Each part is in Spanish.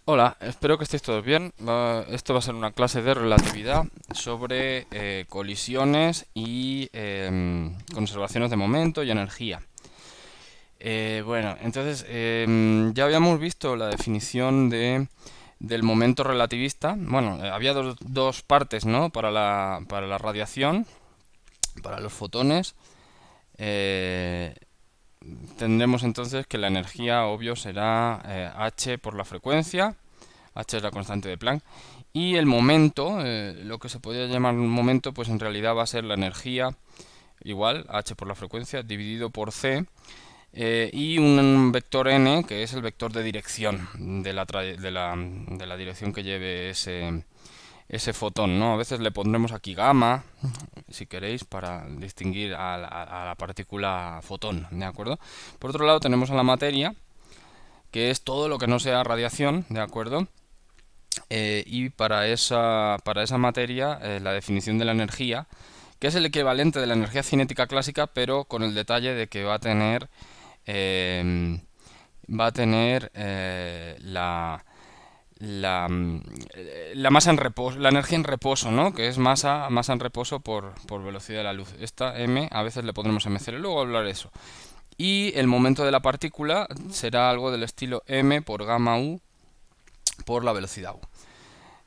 Hola, espero que estéis todos bien. Esto va a ser una clase de relatividad sobre colisiones y conservaciones de momento y energía. Ya habíamos visto la definición del momento relativista. Bueno, había dos partes, ¿no? Para la radiación, para los fotones. Eh, Tendremos entonces que la energía, obvio, será h por la frecuencia. H es la constante de Planck. Y el momento, lo que se podría llamar un momento, pues en realidad va a ser la energía igual, h por la frecuencia, dividido por c, y un vector n, que es el vector de dirección de la dirección que lleve ese fotón, ¿no? A veces le pondremos aquí gamma, si queréis, para distinguir a la partícula fotón, ¿de acuerdo? Por otro lado tenemos a la materia, que es todo lo que no sea radiación, ¿de acuerdo? Y para esa materia, la definición de la energía, que es el equivalente de la energía cinética clásica, pero con el detalle de que eh, va a tener la masa en reposo, la energía en reposo, ¿no? Que es masa en reposo por velocidad de la luz. Esta m a veces le pondremos mc, luego hablaré de eso. Y el momento de la partícula será algo del estilo m por gamma u por la velocidad u.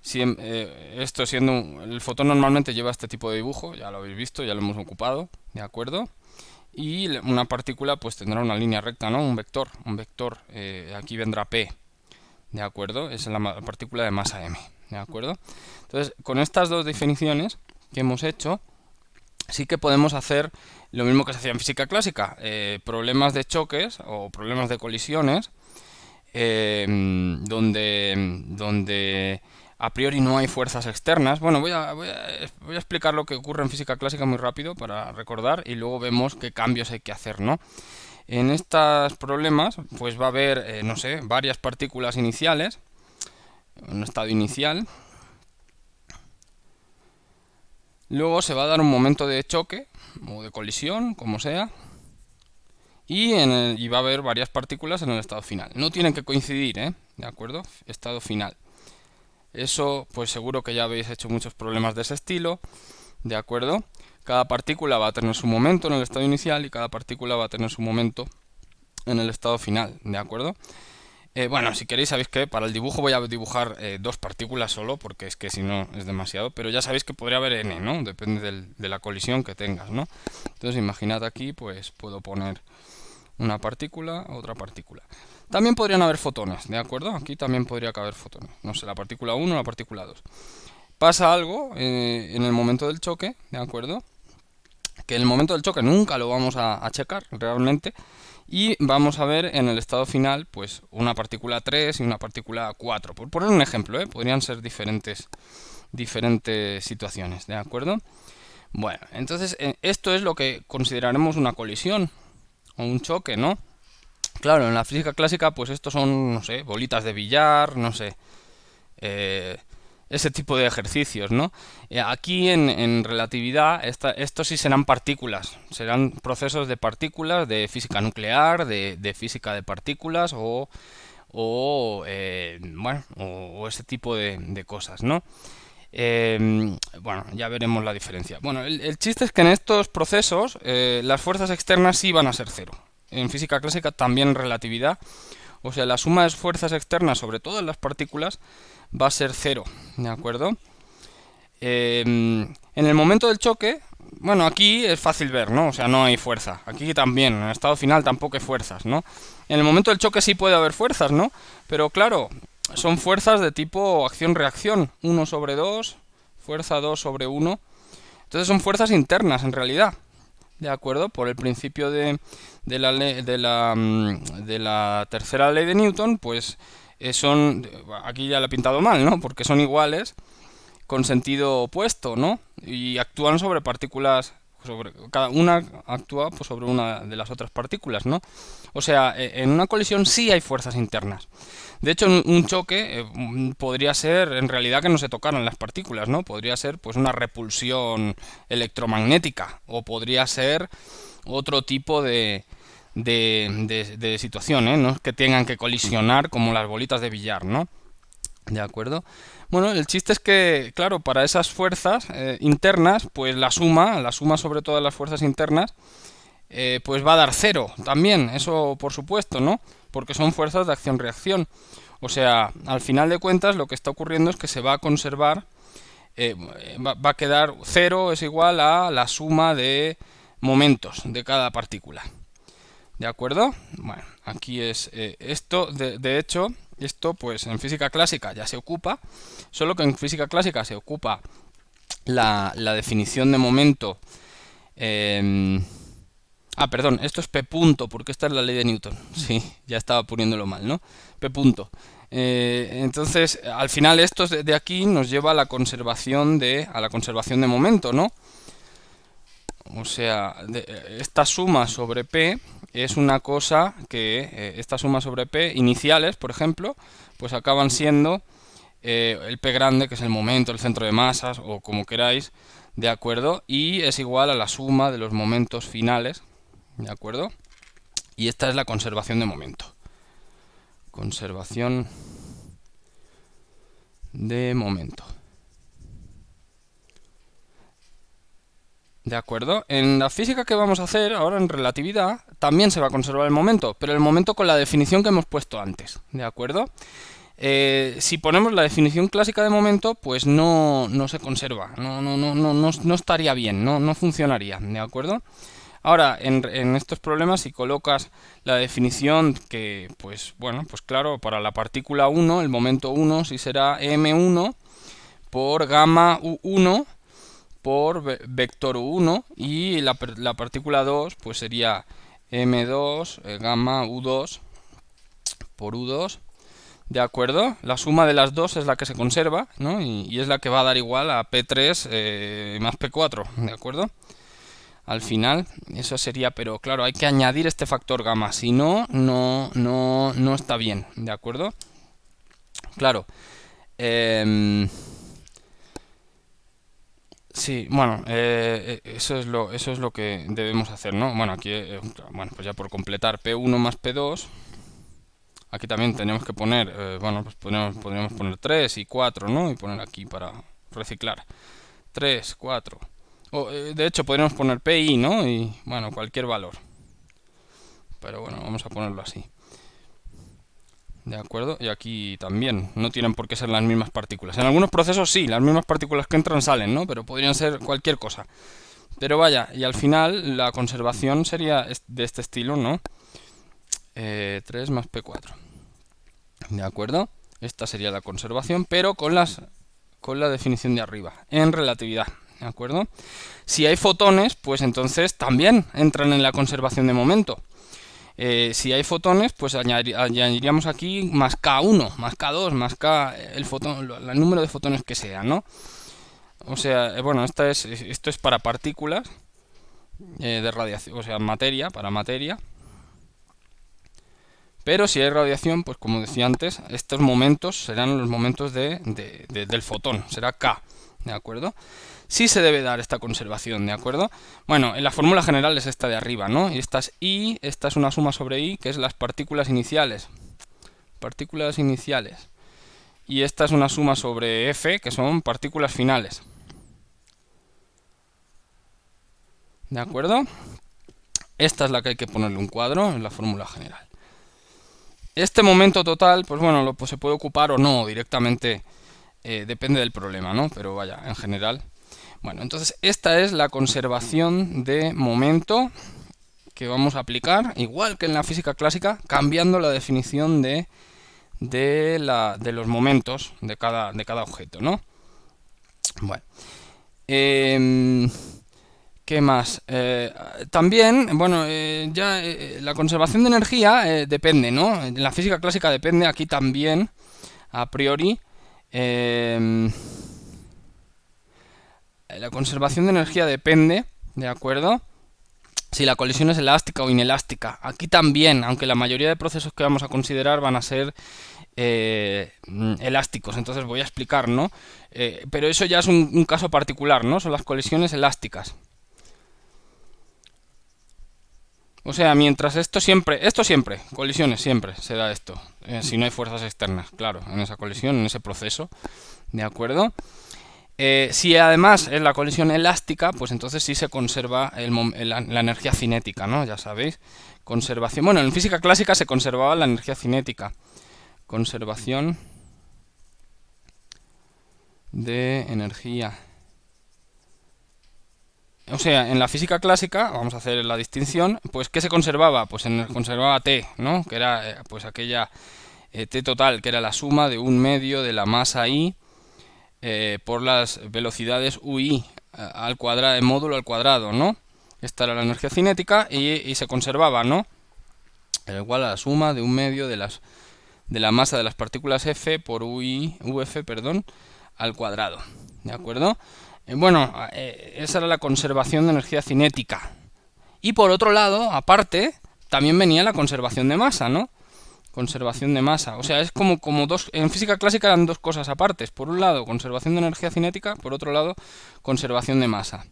Esto siendo el fotón normalmente lleva este tipo de dibujo, ya lo habéis visto, ya lo hemos ocupado, ¿de acuerdo? Y una partícula pues tendrá una línea recta, ¿no? Un vector, aquí vendrá P, ¿de acuerdo? Es la partícula de masa M, ¿de acuerdo? Entonces, con estas dos definiciones que hemos hecho, sí que podemos hacer lo mismo que se hacía en física clásica, problemas de choques o problemas de colisiones, donde a priori no hay fuerzas externas. Bueno, voy a explicar lo que ocurre en física clásica muy rápido para recordar y luego vemos qué cambios hay que hacer, ¿no? En estos problemas, pues va a haber, no sé, varias partículas iniciales, un estado inicial. Luego se va a dar un momento de choque o de colisión, como sea. Y va a haber varias partículas en el estado final. No tienen que coincidir, ¿eh? ¿De acuerdo? Estado final. Eso, pues seguro que ya habéis hecho muchos problemas de ese estilo, ¿de acuerdo? Cada partícula va a tener su momento en el estado inicial y cada partícula va a tener su momento en el estado final, ¿de acuerdo? Bueno, si queréis sabéis que para el dibujo voy a dibujar dos partículas solo, porque es que si no es demasiado, pero ya sabéis que podría haber n, ¿no? Depende de la colisión que tengas, ¿no? Entonces imaginad aquí, pues puedo poner una partícula, otra partícula. También podrían haber fotones, ¿de acuerdo? Aquí también podría caber fotones. No sé, la partícula 1 o la partícula 2. Pasa algo en el momento del choque, ¿de acuerdo? Que en el momento del choque nunca lo vamos a checar realmente. Y vamos a ver en el estado final, pues, una partícula 3 y una partícula 4. Por poner un ejemplo, podrían ser diferentes situaciones, ¿de acuerdo? Bueno, entonces esto es lo que consideraremos una colisión o un choque, ¿no? Claro, en la física clásica, pues estos son, no sé, bolitas de billar, no sé, eh, ese tipo de ejercicios, ¿no? Aquí en relatividad, estos sí serán partículas, serán procesos de partículas, de física nuclear, de física de partículas o ese tipo de cosas, ¿no? Bueno, ya veremos la diferencia. Bueno, el chiste es que en estos procesos las fuerzas externas sí van a ser cero. En física clásica también en relatividad. O sea, la suma de fuerzas externas sobre todas las partículas va a ser cero, ¿de acuerdo? En el momento del choque, bueno, aquí es fácil ver, ¿no? O sea, no hay fuerza. Aquí también, en el estado final tampoco hay fuerzas, ¿no? En el momento del choque sí puede haber fuerzas, ¿no? Pero claro, son fuerzas de tipo acción-reacción. 1/2, fuerza 2/1. Entonces son fuerzas internas en realidad. ¿De acuerdo? Por el principio de la tercera ley de Newton, pues aquí ya la he pintado mal, ¿no? Porque son iguales con sentido opuesto, ¿no? Y actúan sobre partículas, cada una actúa pues, sobre una de las otras partículas, ¿no? O sea, en una colisión sí hay fuerzas internas. De hecho, un choque podría ser en realidad que no se tocaran las partículas, ¿no? Podría ser pues una repulsión electromagnética o podría ser otro tipo de situación, ¿eh? No es que tengan que colisionar como las bolitas de billar, ¿no? ¿De acuerdo? Bueno, el chiste es que, claro, para esas fuerzas internas, pues la suma sobre todas las fuerzas internas, pues va a dar cero también, eso por supuesto, ¿no? Porque son fuerzas de acción-reacción. O sea, al final de cuentas lo que está ocurriendo es que se va a conservar, va a quedar cero es igual a la suma de momentos de cada partícula. ¿De acuerdo? Bueno, aquí es esto, de hecho, esto pues en física clásica ya se ocupa, solo que en física clásica se ocupa la definición de momento. em, Perdón, esto es P punto, porque esta es la ley de Newton. Sí, ya estaba poniéndolo mal, ¿no? P punto. Entonces, al final esto de aquí nos lleva a la conservación de momento, ¿no? O sea, esta suma sobre P es una cosa que esta suma sobre P iniciales, por ejemplo, pues acaban siendo el P grande, que es el momento, el centro de masas, o como queráis, ¿de acuerdo? Y es igual a la suma de los momentos finales, ¿de acuerdo? Y esta es la conservación de momento. Conservación de momento. ¿De acuerdo? En la física que vamos a hacer ahora en relatividad también se va a conservar el momento, pero el momento con la definición que hemos puesto antes. ¿De acuerdo? Si ponemos la definición clásica de momento, pues no se conserva, no estaría bien, no funcionaría, ¿de acuerdo? Ahora, en estos problemas, si colocas la definición que, pues bueno, pues claro, para la partícula 1, el momento 1 sí será m1 por gamma u1 por vector u1 y la partícula 2 pues sería m2 gamma u2 por u2. ¿De acuerdo? La suma de las dos es la que se conserva, ¿no? Y es la que va a dar igual a P3 más P4, ¿de acuerdo? Al final, eso sería, pero claro, hay que añadir este factor gamma, si no, no está bien, ¿de acuerdo? Claro. Sí, bueno, eso es lo que debemos hacer, ¿no? Bueno, aquí, bueno, pues ya por completar P1 más P2. Aquí también tenemos que poner, bueno, pues podríamos poner 3 y 4, ¿no? Y poner aquí para reciclar. 3, 4. De hecho, podríamos poner PI, ¿no? Y, bueno, cualquier valor. Pero bueno, vamos a ponerlo así. ¿De acuerdo? Y aquí también, no tienen por qué ser las mismas partículas. En algunos procesos sí, las mismas partículas que entran salen, ¿no? Pero podrían ser cualquier cosa. Pero vaya, y al final la conservación sería de este estilo, ¿no? 3 más P4. ¿De acuerdo? Esta sería la conservación, pero con la definición de arriba, en relatividad. ¿De acuerdo? Si hay fotones, pues entonces también entran en la conservación de momento. Si hay fotones, pues añadiríamos aquí más K1, más K2, más K, el número de fotones que sea, ¿no? O sea, bueno, esto es para partículas de radiación, o sea, para materia. Pero si hay radiación, pues como decía antes, estos momentos serán los momentos del fotón, será K, ¿de acuerdo? Sí se debe dar esta conservación, ¿de acuerdo? Bueno, en la fórmula general es esta de arriba, ¿no? Y esta es I, esta es una suma sobre I, que es las partículas iniciales. Partículas iniciales. Y esta es una suma sobre F, que son partículas finales. ¿De acuerdo? Esta es la que hay que ponerle un cuadro en la fórmula general. Este momento total, pues bueno, pues se puede ocupar o no directamente, depende del problema, ¿no? Pero vaya, en general. Bueno, entonces esta es la conservación de momento que vamos a aplicar, igual que en la física clásica, cambiando la definición de los momentos de cada objeto, ¿no? Bueno. ¿Qué más? También, bueno, ya la conservación de energía depende, ¿no? En la física clásica depende, aquí también, a priori. La conservación de energía depende, ¿de acuerdo? Si la colisión es elástica o inelástica. Aquí también, aunque la mayoría de procesos que vamos a considerar van a ser elásticos, entonces voy a explicar, ¿no? Pero eso ya es un caso particular, ¿no? Son las colisiones elásticas. O sea, mientras esto siempre, colisiones siempre se da esto, si no hay fuerzas externas, claro, en esa colisión, en ese proceso, ¿de acuerdo? Si además es la colisión elástica, pues entonces sí se conserva la energía cinética, ¿no? Ya sabéis, conservación. Bueno, en física clásica se conservaba la energía cinética, conservación de energía. O sea, en la física clásica, vamos a hacer la distinción, pues ¿qué se conservaba? Pues conservaba T, ¿no? Que era pues aquella T total, que era la suma de un medio de la masa I por las velocidades UI al cuadrado, en módulo al cuadrado, ¿no? Esta era la energía cinética y se conservaba, ¿no? Era igual a la suma de un medio de la masa de las partículas F por UF, perdón, al cuadrado, ¿de acuerdo? Bueno, esa era la conservación de energía cinética. Y por otro lado, aparte, también venía la conservación de masa, ¿no? Conservación de masa. O sea, es como dos... En física clásica eran dos cosas apartes. Por un lado, conservación de energía cinética. Por otro lado, conservación de masa.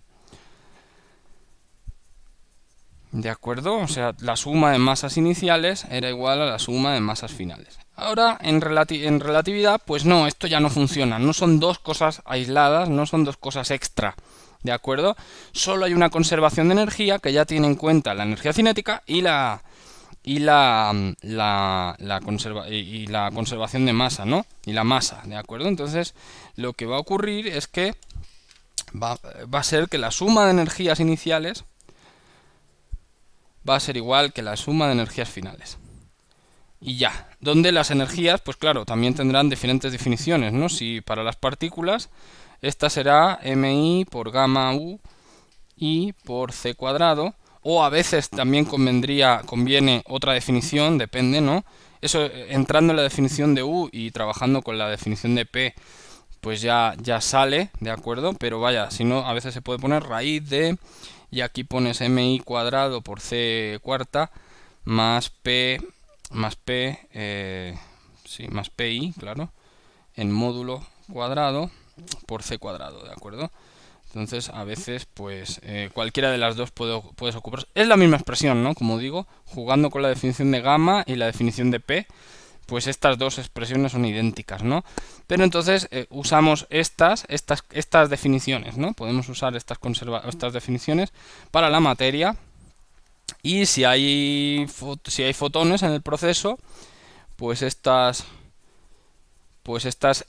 ¿De acuerdo? O sea, la suma de masas iniciales era igual a la suma de masas finales. Ahora, en relatividad, pues no, esto ya no funciona. No son dos cosas aisladas, no son dos cosas extra. ¿De acuerdo? Solo hay una conservación de energía que ya tiene en cuenta la energía cinética y la conservación de masa, ¿no? Y la masa, ¿de acuerdo? Entonces, lo que va a ocurrir es que va a ser que la suma de energías iniciales va a ser igual que la suma de energías finales. Y ya, donde las energías, pues claro, también tendrán diferentes definiciones, ¿no? Si para las partículas, esta será mi por gamma u i por c cuadrado, o a veces también conviene otra definición, depende, ¿no? Eso, entrando en la definición de u y trabajando con la definición de p, pues ya sale, ¿de acuerdo? Pero vaya, si no, a veces se puede poner raíz de, y aquí pones mi cuadrado por c cuarta, más p, sí, más pi, claro, en módulo cuadrado por c cuadrado, ¿de acuerdo? Entonces, a veces, pues, cualquiera de las dos puedes ocupar. Es la misma expresión, ¿no? Como digo, jugando con la definición de gamma y la definición de p, pues estas dos expresiones son idénticas, ¿no? Pero entonces usamos estas definiciones, ¿no? Podemos usar estas definiciones para la materia. Y si hay fotones en el proceso, pues estas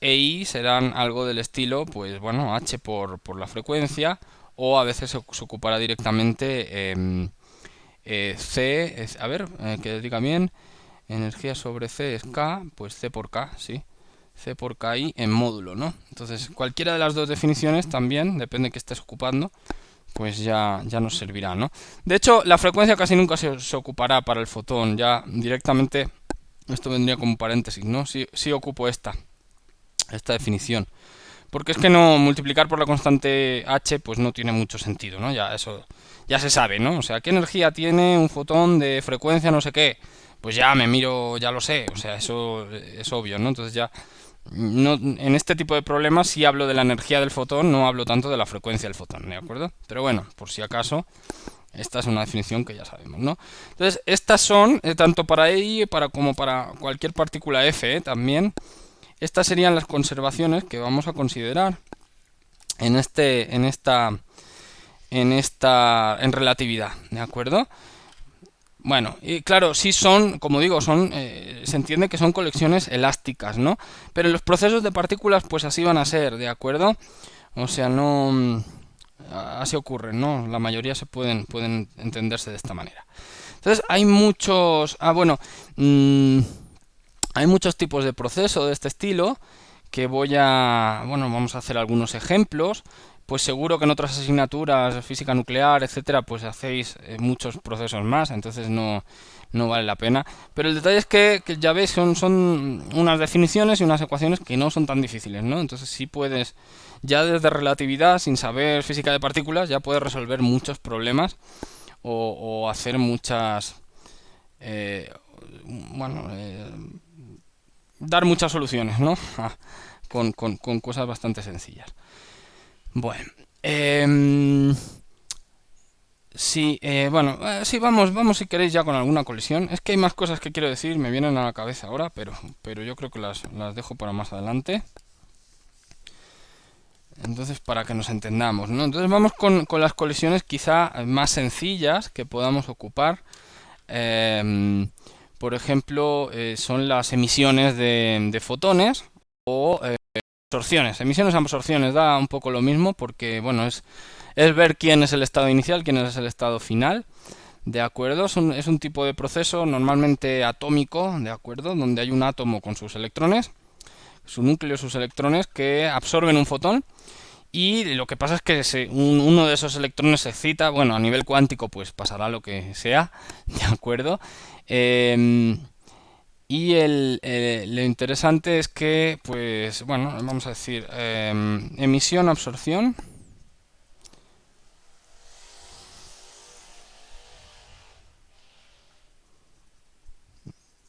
EI serán algo del estilo, pues bueno, H por la frecuencia, o a veces se ocupará directamente C, a ver, que diga bien, energía sobre C es K, pues C por K, sí, C por KI en módulo, ¿no? Entonces, cualquiera de las dos definiciones también, depende de qué estés ocupando, pues ya nos servirá, ¿no? De hecho, la frecuencia casi nunca se ocupará para el fotón, ya directamente, esto vendría como paréntesis, ¿no? Si ocupo esta definición. Porque es que no multiplicar por la constante h pues no tiene mucho sentido, ¿no? Ya eso ya se sabe, ¿no? O sea, ¿qué energía tiene un fotón de frecuencia no sé qué? Pues ya me miro, ya lo sé, o sea, eso es obvio, ¿no? Entonces ya no, en este tipo de problemas sí hablo de la energía del fotón, no hablo tanto de la frecuencia del fotón, ¿de acuerdo? Pero bueno, por si acaso, esta es una definición que ya sabemos, ¿no? Entonces, estas son, tanto para EI como para cualquier partícula F, también. Estas serían las conservaciones que vamos a considerar en relatividad, ¿de acuerdo? Bueno, y claro, sí son, como digo, se entiende que son colecciones elásticas, ¿no? Pero en los procesos de partículas, pues así van a ser, ¿de acuerdo? O sea, no, así ocurre, ¿no? La mayoría pueden entenderse de esta manera. Entonces, hay muchos, hay muchos tipos de proceso de este estilo que vamos a hacer algunos ejemplos. Pues seguro que en otras asignaturas, física nuclear, etcétera, pues hacéis muchos procesos más, entonces no vale la pena. Pero el detalle es que ya veis, son unas definiciones y unas ecuaciones que no son tan difíciles, ¿no? Entonces sí puedes, ya desde relatividad, sin saber física de partículas, ya puedes resolver muchos problemas o hacer muchas, dar muchas soluciones, ¿no? Con cosas bastante sencillas. Bueno, Sí, bueno, sí, vamos si queréis ya con alguna colisión. Es que hay más cosas que quiero decir, me vienen a la cabeza ahora, pero yo creo que las dejo para más adelante. Entonces, para que nos entendamos, ¿no? Entonces vamos con las colisiones quizá más sencillas que podamos ocupar. Em, por ejemplo, son las emisiones de fotones o absorciones. Emisiones, absorciones, da un poco lo mismo porque, bueno, es ver quién es el estado inicial, quién es el estado final. ¿De acuerdo? Es un tipo de proceso normalmente atómico, ¿de acuerdo? Donde hay un átomo con sus electrones, su núcleo, sus electrones, que absorben un fotón y lo que pasa es que uno de esos electrones se excita, bueno, a nivel cuántico pues pasará lo que sea, ¿de acuerdo? Em, y lo interesante es que, pues, bueno, vamos a decir, emisión, absorción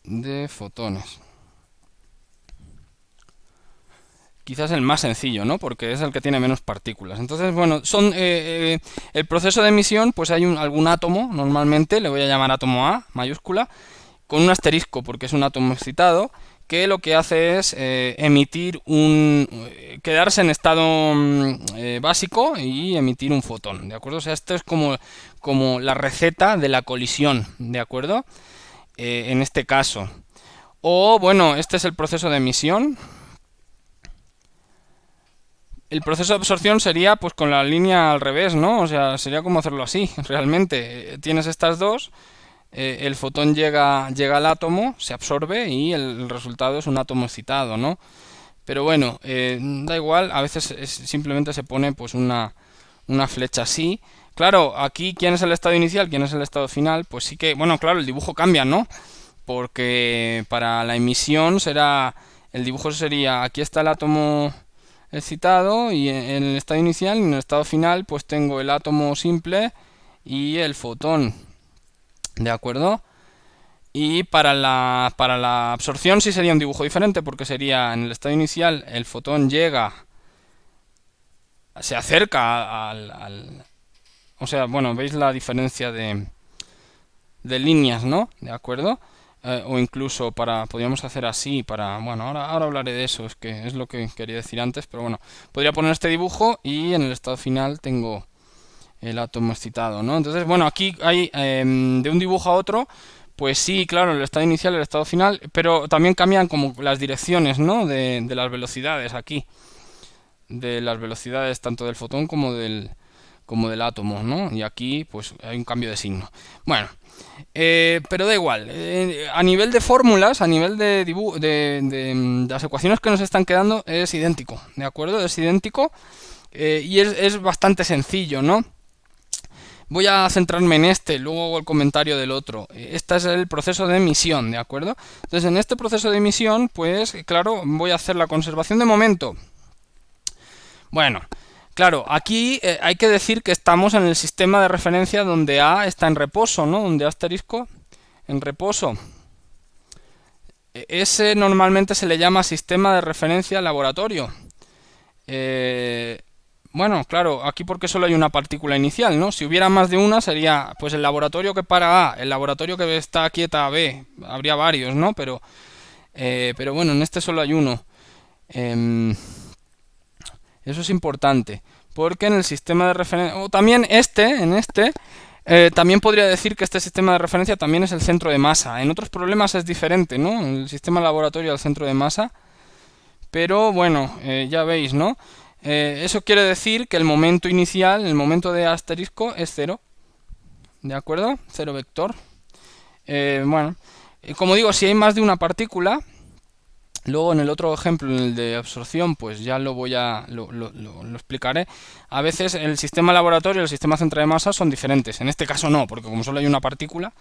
de fotones. Quizás el más sencillo, ¿no? Porque es el que tiene menos partículas. Entonces, bueno, el proceso de emisión, pues hay algún átomo, normalmente, le voy a llamar átomo A, mayúscula, con un asterisco, porque es un átomo excitado, que lo que hace es quedarse en estado básico y emitir un fotón, ¿de acuerdo? O sea, esto es como la receta de la colisión, ¿de acuerdo? En este caso. O, bueno, este es el proceso de emisión. El proceso de absorción sería pues con la línea al revés, ¿no? O sea, sería como hacerlo así, realmente. Tienes estas dos, el fotón llega al átomo, se absorbe y el resultado es un átomo excitado, ¿no? Pero bueno, da igual, a veces simplemente se pone pues una flecha así. Claro, aquí quién es el estado inicial, quién es el estado final, pues sí que, bueno, claro, el dibujo cambia, ¿no? Porque para la emisión el dibujo sería, aquí está el átomo excitado y en el estado inicial y en el estado final pues tengo el átomo simple y el fotón, ¿de acuerdo? Y para la absorción sí sería un dibujo diferente porque sería en el estado inicial el fotón se acerca o sea, bueno, veis la diferencia de líneas, ¿no? ¿De acuerdo? O incluso podríamos hacer así bueno, ahora hablaré de eso, es que es lo que quería decir antes, pero bueno, podría poner este dibujo y en el estado final tengo el átomo excitado, ¿no? Entonces, bueno, aquí hay de un dibujo a otro, pues sí, claro, el estado inicial y el estado final, pero también cambian como las direcciones, ¿no? De las velocidades aquí, de las velocidades tanto del fotón como del átomo, ¿no? Y aquí, pues hay un cambio de signo. Bueno, pero da igual. A nivel de fórmulas, a nivel de las ecuaciones que nos están quedando, es idéntico, ¿de acuerdo? Es idéntico y es bastante sencillo, ¿no? Voy a centrarme en este, luego hago el comentario del otro. Este es el proceso de emisión, ¿de acuerdo? Entonces, en este proceso de emisión, pues, claro, voy a hacer la conservación de momento. Bueno, claro, aquí hay que decir que estamos en el sistema de referencia donde A está en reposo, ¿no? Donde asterisco en reposo. Ese normalmente se le llama sistema de referencia laboratorio. Bueno, claro, aquí porque solo hay una partícula inicial, ¿no? Si hubiera más de una sería pues el laboratorio que para A, el laboratorio que está quieta a B. Habría varios, ¿no? Pero bueno, en este solo hay uno. Em, Eso es importante, porque en el sistema de referencia, o también también podría decir que este sistema de referencia también es el centro de masa. En otros problemas es diferente, ¿no? El sistema laboratorio al centro de masa, pero bueno, ya veis, ¿no? Eso quiere decir que el momento inicial, el momento de asterisco, es cero, ¿de acuerdo? Cero vector. Bueno, como digo, si hay más de una partícula, luego en el otro ejemplo, en el de absorción, pues ya lo explicaré. A veces el sistema laboratorio y el sistema centro de masa son diferentes. En este caso no, porque como solo hay una partícula,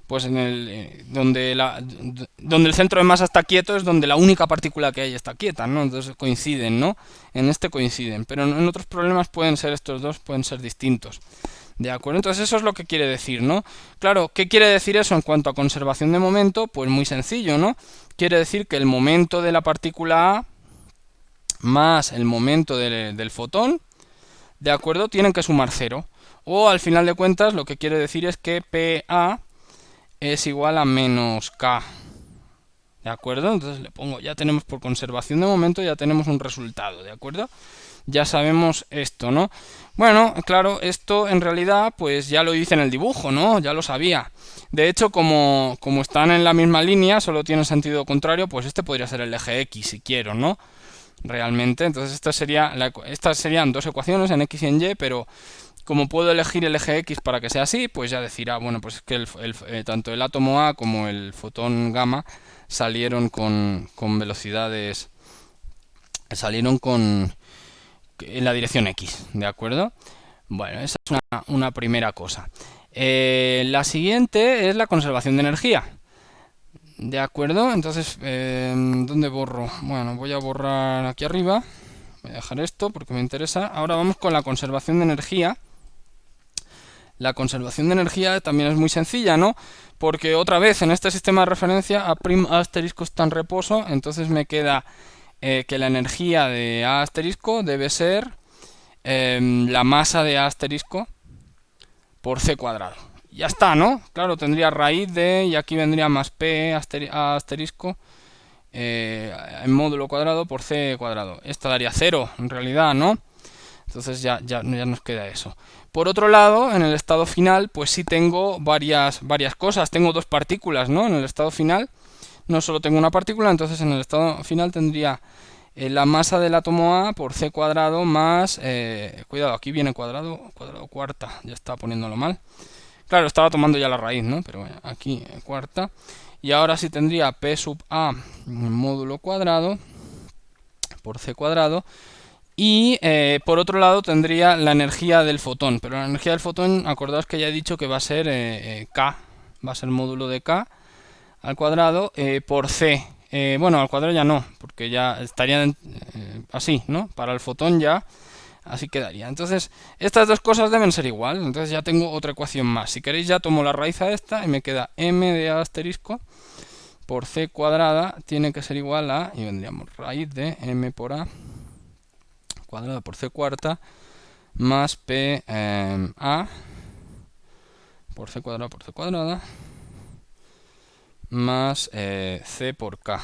pues donde el centro de masa está quieto es donde la única partícula que hay está quieta, ¿no? Entonces coinciden, ¿no? En este coinciden, pero en otros problemas estos dos pueden ser distintos. ¿De acuerdo? Entonces eso es lo que quiere decir, ¿no? Claro, ¿qué quiere decir eso en cuanto a conservación de momento? Pues muy sencillo, ¿no? Quiere decir que el momento de la partícula A más el momento del fotón, ¿de acuerdo? Tienen que sumar cero. O al final de cuentas lo que quiere decir es que PA es igual a menos K. ¿De acuerdo? Entonces le pongo, ya tenemos por conservación de momento, ya tenemos un resultado, ¿de acuerdo? Ya sabemos esto, ¿no? Bueno, claro, esto en realidad pues ya lo hice en el dibujo, ¿no? Ya lo sabía. De hecho, como están en la misma línea, solo tienen sentido contrario, pues este podría ser el eje X si quiero, ¿no? Realmente, entonces estas serían dos ecuaciones en X y en Y, pero como puedo elegir el eje X para que sea así, pues ya decirá, bueno, pues es que tanto el átomo A como el fotón gamma salieron con velocidades, salieron en la dirección X, ¿de acuerdo? Bueno, esa es una primera cosa. La siguiente es la conservación de energía. ¿De acuerdo? Entonces, ¿dónde borro? Bueno, voy a borrar aquí arriba. Voy a dejar esto porque me interesa. Ahora vamos con la conservación de energía. La conservación de energía también es muy sencilla, ¿no? Porque otra vez en este sistema de referencia A' asterisco está en reposo, entonces me queda que la energía de A asterisco debe ser la masa de A asterisco por C cuadrado. Ya está, ¿no? Claro, tendría raíz de, y aquí vendría más P A asterisco en módulo cuadrado por C cuadrado. Esto daría 0, en realidad, ¿no? Entonces ya nos queda eso. Por otro lado, en el estado final, pues sí tengo varias cosas. Tengo dos partículas, ¿no? En el estado final no solo tengo una partícula, entonces en el estado final tendría la masa del átomo A por C cuadrado más... cuidado, aquí viene cuadrado cuarta. Ya estaba poniéndolo mal. Claro, estaba tomando ya la raíz, ¿no? Pero bueno, aquí cuarta. Y ahora sí tendría P sub A módulo cuadrado por C cuadrado. Y por otro lado tendría la energía del fotón. Pero la energía del fotón, acordaos que ya he dicho que va a ser K. Va a ser módulo de K al cuadrado por C. Bueno, al cuadrado ya no, porque ya estaría así, ¿no? Para el fotón ya así quedaría. Entonces, estas dos cosas deben ser igual. Entonces ya tengo otra ecuación más. Si queréis ya tomo la raíz a esta y me queda m de A asterisco por C cuadrada tiene que ser igual a, y vendríamos raíz de m por A cuadrada por C cuarta más P A por C cuadrada más C por K,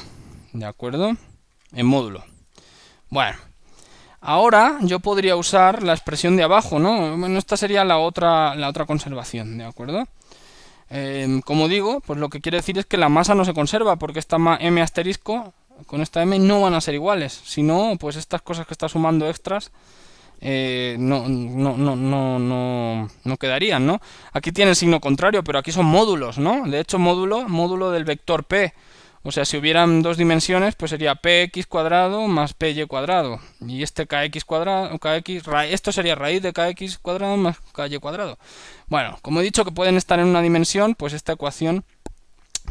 ¿de acuerdo? En módulo. Bueno, ahora yo podría usar la expresión de abajo, ¿no? Bueno, esta sería la otra conservación, ¿de acuerdo? Como digo, pues lo que quiere decir es que la masa no se conserva, porque esta m asterisco con esta m no van a ser iguales. Si no, pues estas cosas que está sumando extras no quedarían, ¿no? Aquí tiene el signo contrario, pero aquí son módulos, ¿no? De hecho, módulo del vector p. O sea, si hubieran dos dimensiones, pues sería px cuadrado más py cuadrado. Y este kx cuadrado, esto sería raíz de kx cuadrado más ky cuadrado. Bueno, como he dicho que pueden estar en una dimensión, pues esta ecuación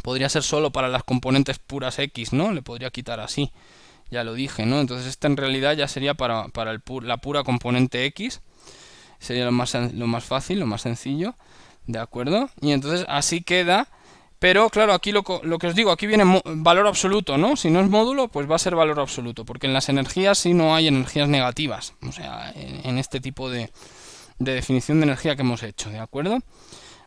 podría ser solo para las componentes puras x, ¿no? Le podría quitar así. Ya lo dije, ¿no? Entonces esta en realidad ya sería para la pura componente x. Sería lo más fácil, lo más sencillo. ¿De acuerdo? Y entonces así queda. Pero claro, aquí lo que os digo, aquí viene valor absoluto, ¿no? Si no es módulo, pues va a ser valor absoluto. Porque en las energías sí no hay energías negativas. O sea, en este tipo de definición de energía que hemos hecho, ¿de acuerdo?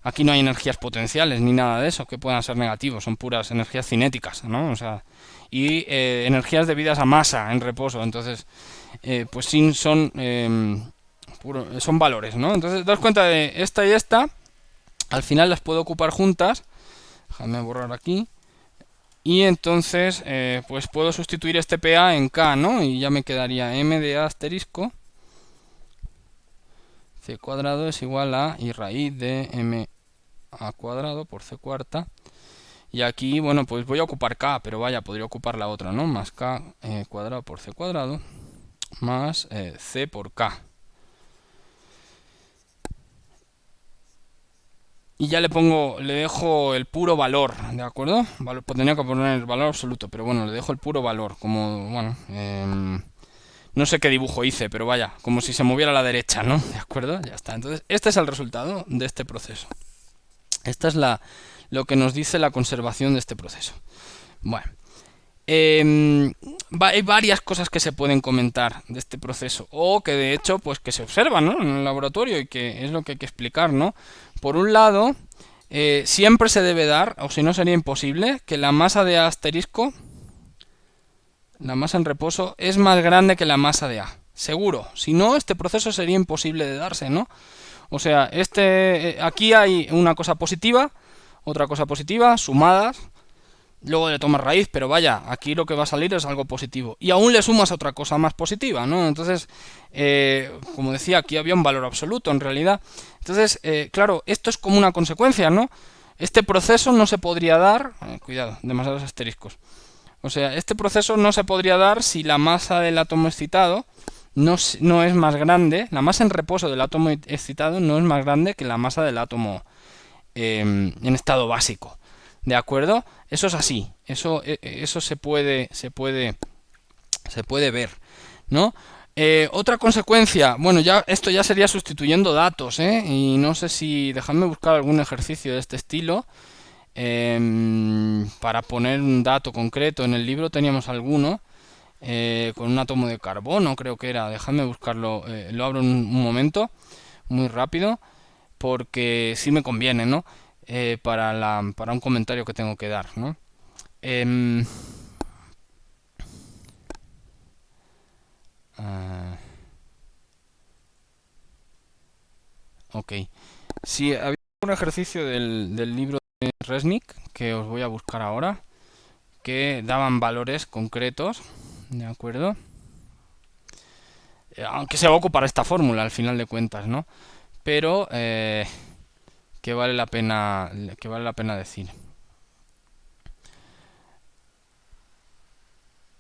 Aquí no hay energías potenciales ni nada de eso que puedan ser negativos. Son puras energías cinéticas, ¿no? O sea, y energías debidas a masa en reposo. Entonces, pues sí son valores, ¿no? Entonces, daos cuenta de esta y esta. Al final las puedo ocupar juntas. Déjame borrar aquí. Y entonces, pues puedo sustituir este PA en K, ¿no? Y ya me quedaría m de A asterisco C cuadrado es igual a y raíz de m A cuadrado por C cuarta. Y aquí, bueno, pues voy a ocupar K, pero vaya, podría ocupar la otra, ¿no? Más K cuadrado por C cuadrado más C por K. Y ya le dejo el puro valor, ¿de acuerdo? Tenía que poner el valor absoluto, pero bueno, le dejo el puro valor, como, bueno, no sé qué dibujo hice, pero vaya, como si se moviera a la derecha, ¿no? ¿De acuerdo? Ya está. Entonces, este es el resultado de este proceso. Esta es lo que nos dice la conservación de este proceso. Bueno, Hay varias cosas que se pueden comentar de este proceso o que de hecho pues que se observan, ¿no?, en el laboratorio y que es lo que hay que explicar, ¿no? Por un lado, siempre se debe dar, o si no sería imposible, que la masa de A asterisco, la masa en reposo, es más grande que la masa de A. Seguro. Si no, este proceso sería imposible de darse, ¿no? O sea, aquí hay una cosa positiva, otra cosa positiva, sumadas. Luego le tomas raíz, pero vaya, aquí lo que va a salir es algo positivo. Y aún le sumas otra cosa más positiva, ¿no? Entonces, como decía, aquí había un valor absoluto en realidad. Entonces, claro, esto es como una consecuencia, ¿no? Este proceso no se podría dar, cuidado, demasiados asteriscos. O sea, este proceso no se podría dar si la masa del átomo excitado no es más grande, la masa en reposo del átomo excitado no es más grande que la masa del átomo en estado básico. ¿De acuerdo? Eso es así. Eso se puede ver, ¿no? Otra consecuencia, bueno, esto ya sería sustituyendo datos, ¿eh? Y no sé si dejadme buscar algún ejercicio de este estilo para poner un dato concreto. En el libro teníamos alguno con un átomo de carbono, creo que era. Dejadme buscarlo, lo abro un momento, muy rápido, porque sí me conviene, ¿no? Para un comentario que tengo que dar, ¿no? Em, ah, ok. Sí, había un ejercicio del libro de Resnick que os voy a buscar ahora, que daban valores concretos, ¿de acuerdo? Aunque se va a ocupar esta fórmula al final de cuentas, ¿no? Pero que vale la pena decir.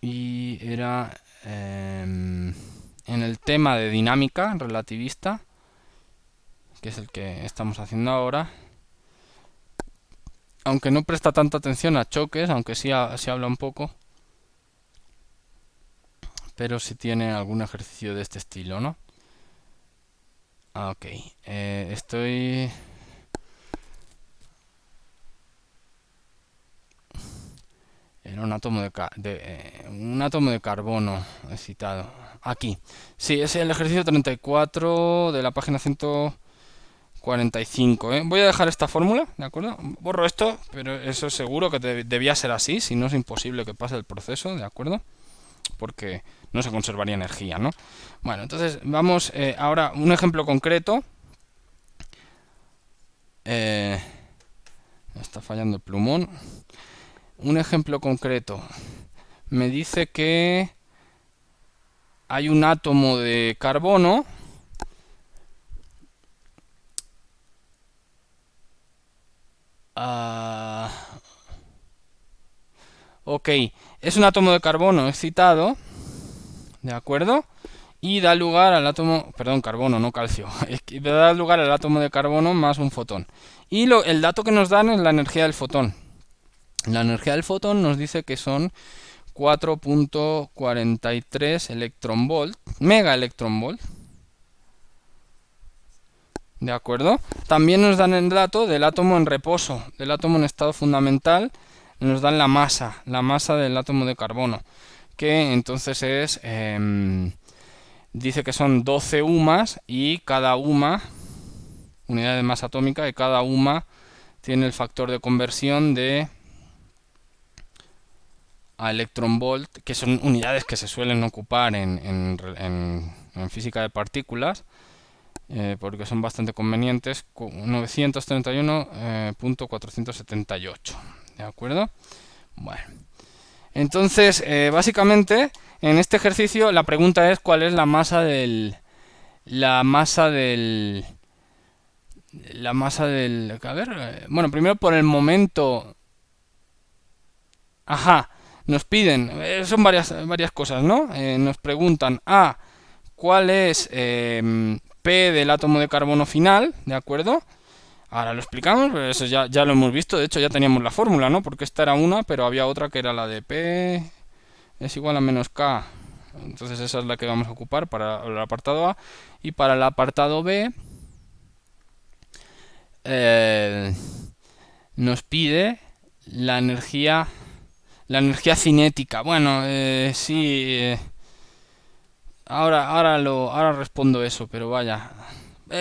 Y era en el tema de dinámica relativista, que es el que estamos haciendo ahora, aunque no presta tanta atención a choques, aunque sí se habla un poco, pero sí tiene algún ejercicio de este estilo, ¿no? Ok, estoy... Era un átomo de carbono excitado. Aquí. Sí, es el ejercicio 34 de la página 145. Voy a dejar esta fórmula, ¿de acuerdo? Borro esto, pero eso es seguro que debía ser así, si no es imposible que pase el proceso, ¿de acuerdo? Porque no se conservaría energía, ¿no? Bueno, entonces vamos ahora un ejemplo concreto. Está fallando el plumón. Un ejemplo concreto. Me dice que hay un átomo de carbono ok, es un átomo de carbono excitado, ¿de acuerdo? Y da lugar al átomo, perdón, carbono, no calcio, da lugar al átomo de carbono más un fotón. Y el dato que nos dan es la energía del fotón. La energía del fotón nos dice que son 4.43 electronvolt, mega electronvolt. ¿De acuerdo? También nos dan el dato del átomo en reposo, del átomo en estado fundamental, nos dan la masa del átomo de carbono, que entonces dice que son 12 UMAs y cada UMA, unidad de masa atómica, y cada UMA tiene el factor de conversión a electronvolt, que son unidades que se suelen ocupar en física de partículas, porque son bastante convenientes, 931.478, ¿de acuerdo? Bueno, entonces, básicamente, en este ejercicio la pregunta es cuál es la masa del... A ver, bueno, primero por el momento... Ajá, nos piden, son varias cosas, ¿no? Nos preguntan, ¿cuál es P del átomo de carbono final? ¿De acuerdo? Ahora lo explicamos, pero eso ya lo hemos visto. De hecho, ya teníamos la fórmula, ¿no? Porque esta era una, pero había otra que era la de P es igual a menos K. Entonces esa es la que vamos a ocupar para el apartado A. Y para el apartado B nos pide la energía, La energía cinética. Bueno, sí. Ahora respondo eso, pero vaya.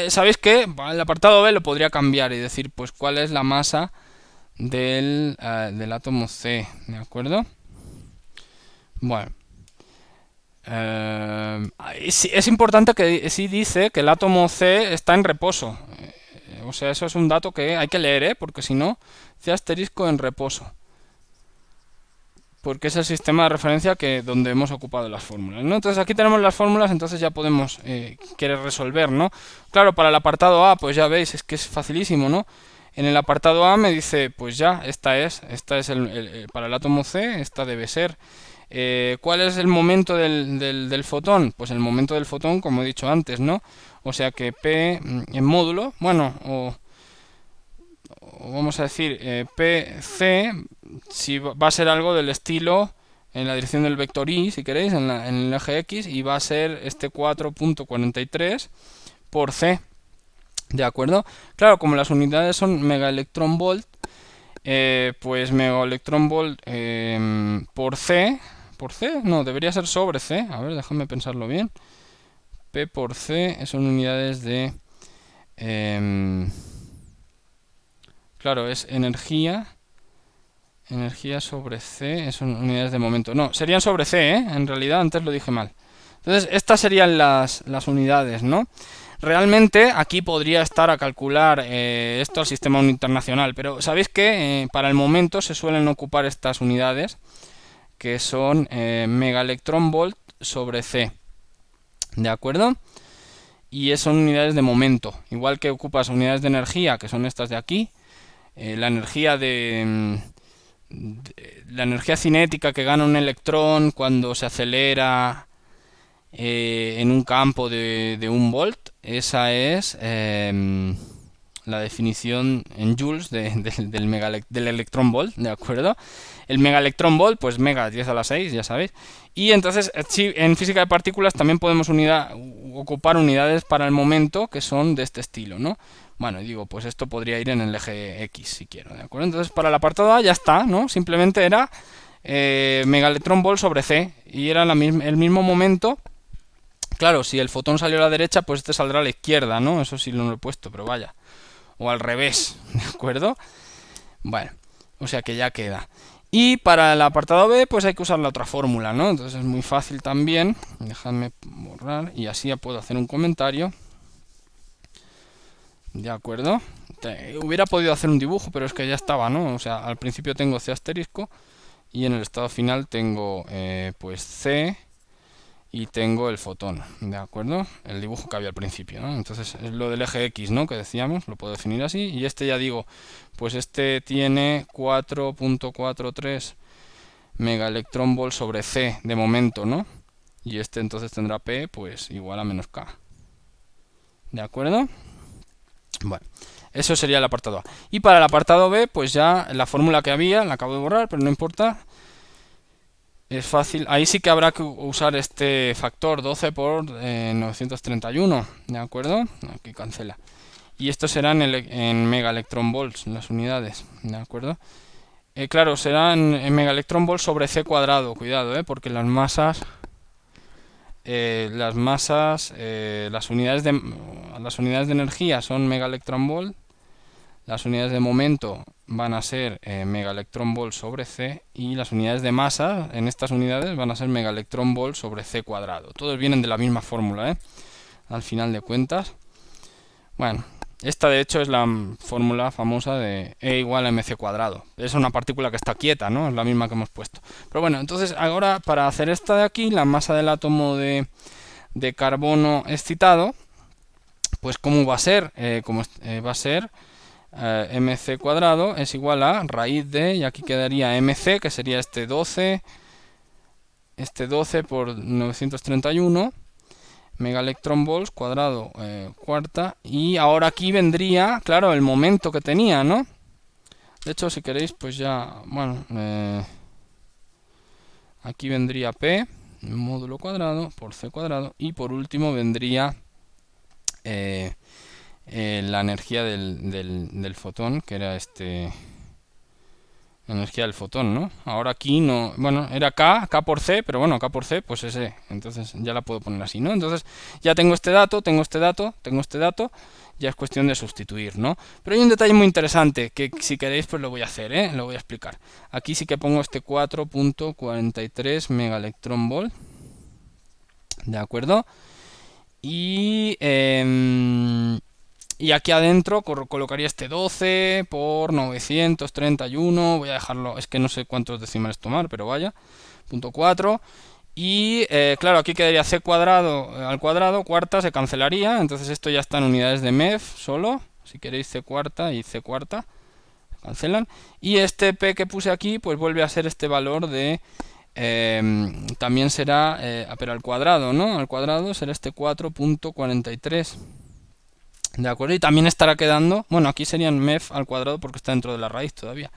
¿Sabéis qué? El apartado B lo podría cambiar y decir, pues, cuál es la masa del átomo C, ¿de acuerdo? Bueno, es importante que sí dice que el átomo C está en reposo. O sea, eso es un dato que hay que leer, ¿eh? Porque si no, C asterisco en reposo. Porque es el sistema de referencia donde hemos ocupado las fórmulas, ¿no? Entonces aquí tenemos las fórmulas, entonces ya podemos querer resolver, ¿no? Claro, para el apartado A, pues ya veis, es que es facilísimo, ¿no? En el apartado A me dice, pues ya, esta es para el átomo C, esta debe ser. ¿Cuál es el momento del fotón? Pues el momento del fotón, como he dicho antes, ¿no? O sea que P en módulo, bueno, o vamos a decir PC, si va a ser algo del estilo en la dirección del vector y, si queréis, en el eje X, y va a ser este 4.43 por C, ¿de acuerdo? Claro, como las unidades son megaelectronvolt, pues megaelectronvolt por C, no, debería ser sobre C, a ver, déjame pensarlo bien. P por C son unidades de... claro, es energía. Energía sobre C, son unidades de momento. No, serían sobre C, ¿eh? En realidad antes lo dije mal. Entonces, estas serían las unidades, ¿no? Realmente aquí podría estar a calcular esto al sistema internacional, pero sabéis que para el momento se suelen ocupar estas unidades, que son megaelectronvolt sobre C, ¿de acuerdo? Y son unidades de momento, igual que ocupas unidades de energía, que son estas de aquí, la energía la energía cinética que gana un electrón cuando se acelera en un campo de 1 volt, esa es la definición en joules del electrón volt, ¿de acuerdo? El megaelectrón volt, pues mega 10 a la 6, ya sabéis. Y entonces, sí, en física de partículas también podemos ocupar unidades para el momento que son de este estilo, ¿no? Bueno, digo, pues esto podría ir en el eje X si quiero, ¿de acuerdo? Entonces, para el apartado A ya está, ¿no? Simplemente era megaelectrón volt sobre C y era el mismo momento. Claro, si el fotón salió a la derecha, pues este saldrá a la izquierda, ¿no? Eso sí lo he puesto, pero vaya. O al revés, ¿de acuerdo? Bueno, o sea que ya queda. Y para el apartado B, pues hay que usar la otra fórmula, ¿no? Entonces es muy fácil también. Dejadme borrar y así ya puedo hacer un comentario. ¿De acuerdo? Hubiera podido hacer un dibujo, pero es que ya estaba, ¿no? O sea, al principio tengo C asterisco y en el estado final tengo pues C y tengo el fotón, ¿de acuerdo? El dibujo que había al principio, ¿no? Entonces es lo del eje X, ¿no? Que decíamos, lo puedo definir así. Y este ya digo, pues este tiene 4.43 megaelectronvolt sobre C de momento, ¿no? Y este entonces tendrá P, pues igual a menos K. ¿De acuerdo? Bueno, eso sería el apartado A. Y para el apartado B, pues ya la fórmula que había, la acabo de borrar, pero no importa. Es fácil, ahí sí que habrá que usar este factor 12 por 931, ¿de acuerdo? Aquí cancela. Y esto será en megaelectronvolts, las unidades, ¿de acuerdo? Claro, serán en megaelectronvolts sobre C cuadrado, cuidado, porque las unidades de energía son megaelectronvolt. Las unidades de momento van a ser megaelectronvolt sobre C y las unidades de masa en estas unidades van a ser megaelectronvolt sobre C cuadrado. Todos vienen de la misma fórmula, al final de cuentas. Bueno, esta de hecho es la fórmula famosa de E igual a mc cuadrado. Es una partícula que está quieta, ¿no? Es la misma que hemos puesto. Pero bueno, entonces ahora para hacer esta de aquí, la masa del átomo de carbono excitado, pues ¿cómo va a ser? Va a ser mc cuadrado es igual a raíz de, y aquí quedaría mc, que sería este 12 por 931 megaelectronvolts cuadrado cuarta, y ahora aquí vendría, claro, el momento que tenía, ¿no? De hecho, si queréis, pues ya, bueno, aquí vendría P módulo cuadrado por C cuadrado, y por último vendría la energía del fotón, que era energía del fotón, ¿no? Ahora aquí no, bueno, era K por C, pero bueno, K por C, pues es E. Entonces ya la puedo poner así, ¿no? Entonces ya tengo este dato, tengo este dato, tengo este dato, ya es cuestión de sustituir, ¿no? Pero hay un detalle muy interesante que si queréis pues lo voy a hacer, ¿eh? Lo voy a explicar. Aquí sí que pongo este 4.43 megaelectronvolt, ¿de acuerdo? Y... y aquí adentro colocaría este 12 por 931. Voy a dejarlo, es que no sé cuántos decimales tomar, pero vaya. Punto 4. Y claro, aquí quedaría c cuadrado al cuadrado, cuarta, se cancelaría. Entonces esto ya está en unidades de MEF solo. Si queréis c cuarta y c cuarta, se cancelan. Y este p que puse aquí, pues vuelve a ser este valor de... también será, pero al cuadrado, ¿no? Al cuadrado será este 4.43. ¿De acuerdo? Y también estará quedando, bueno, aquí serían MEF al cuadrado porque está dentro de la raíz todavía.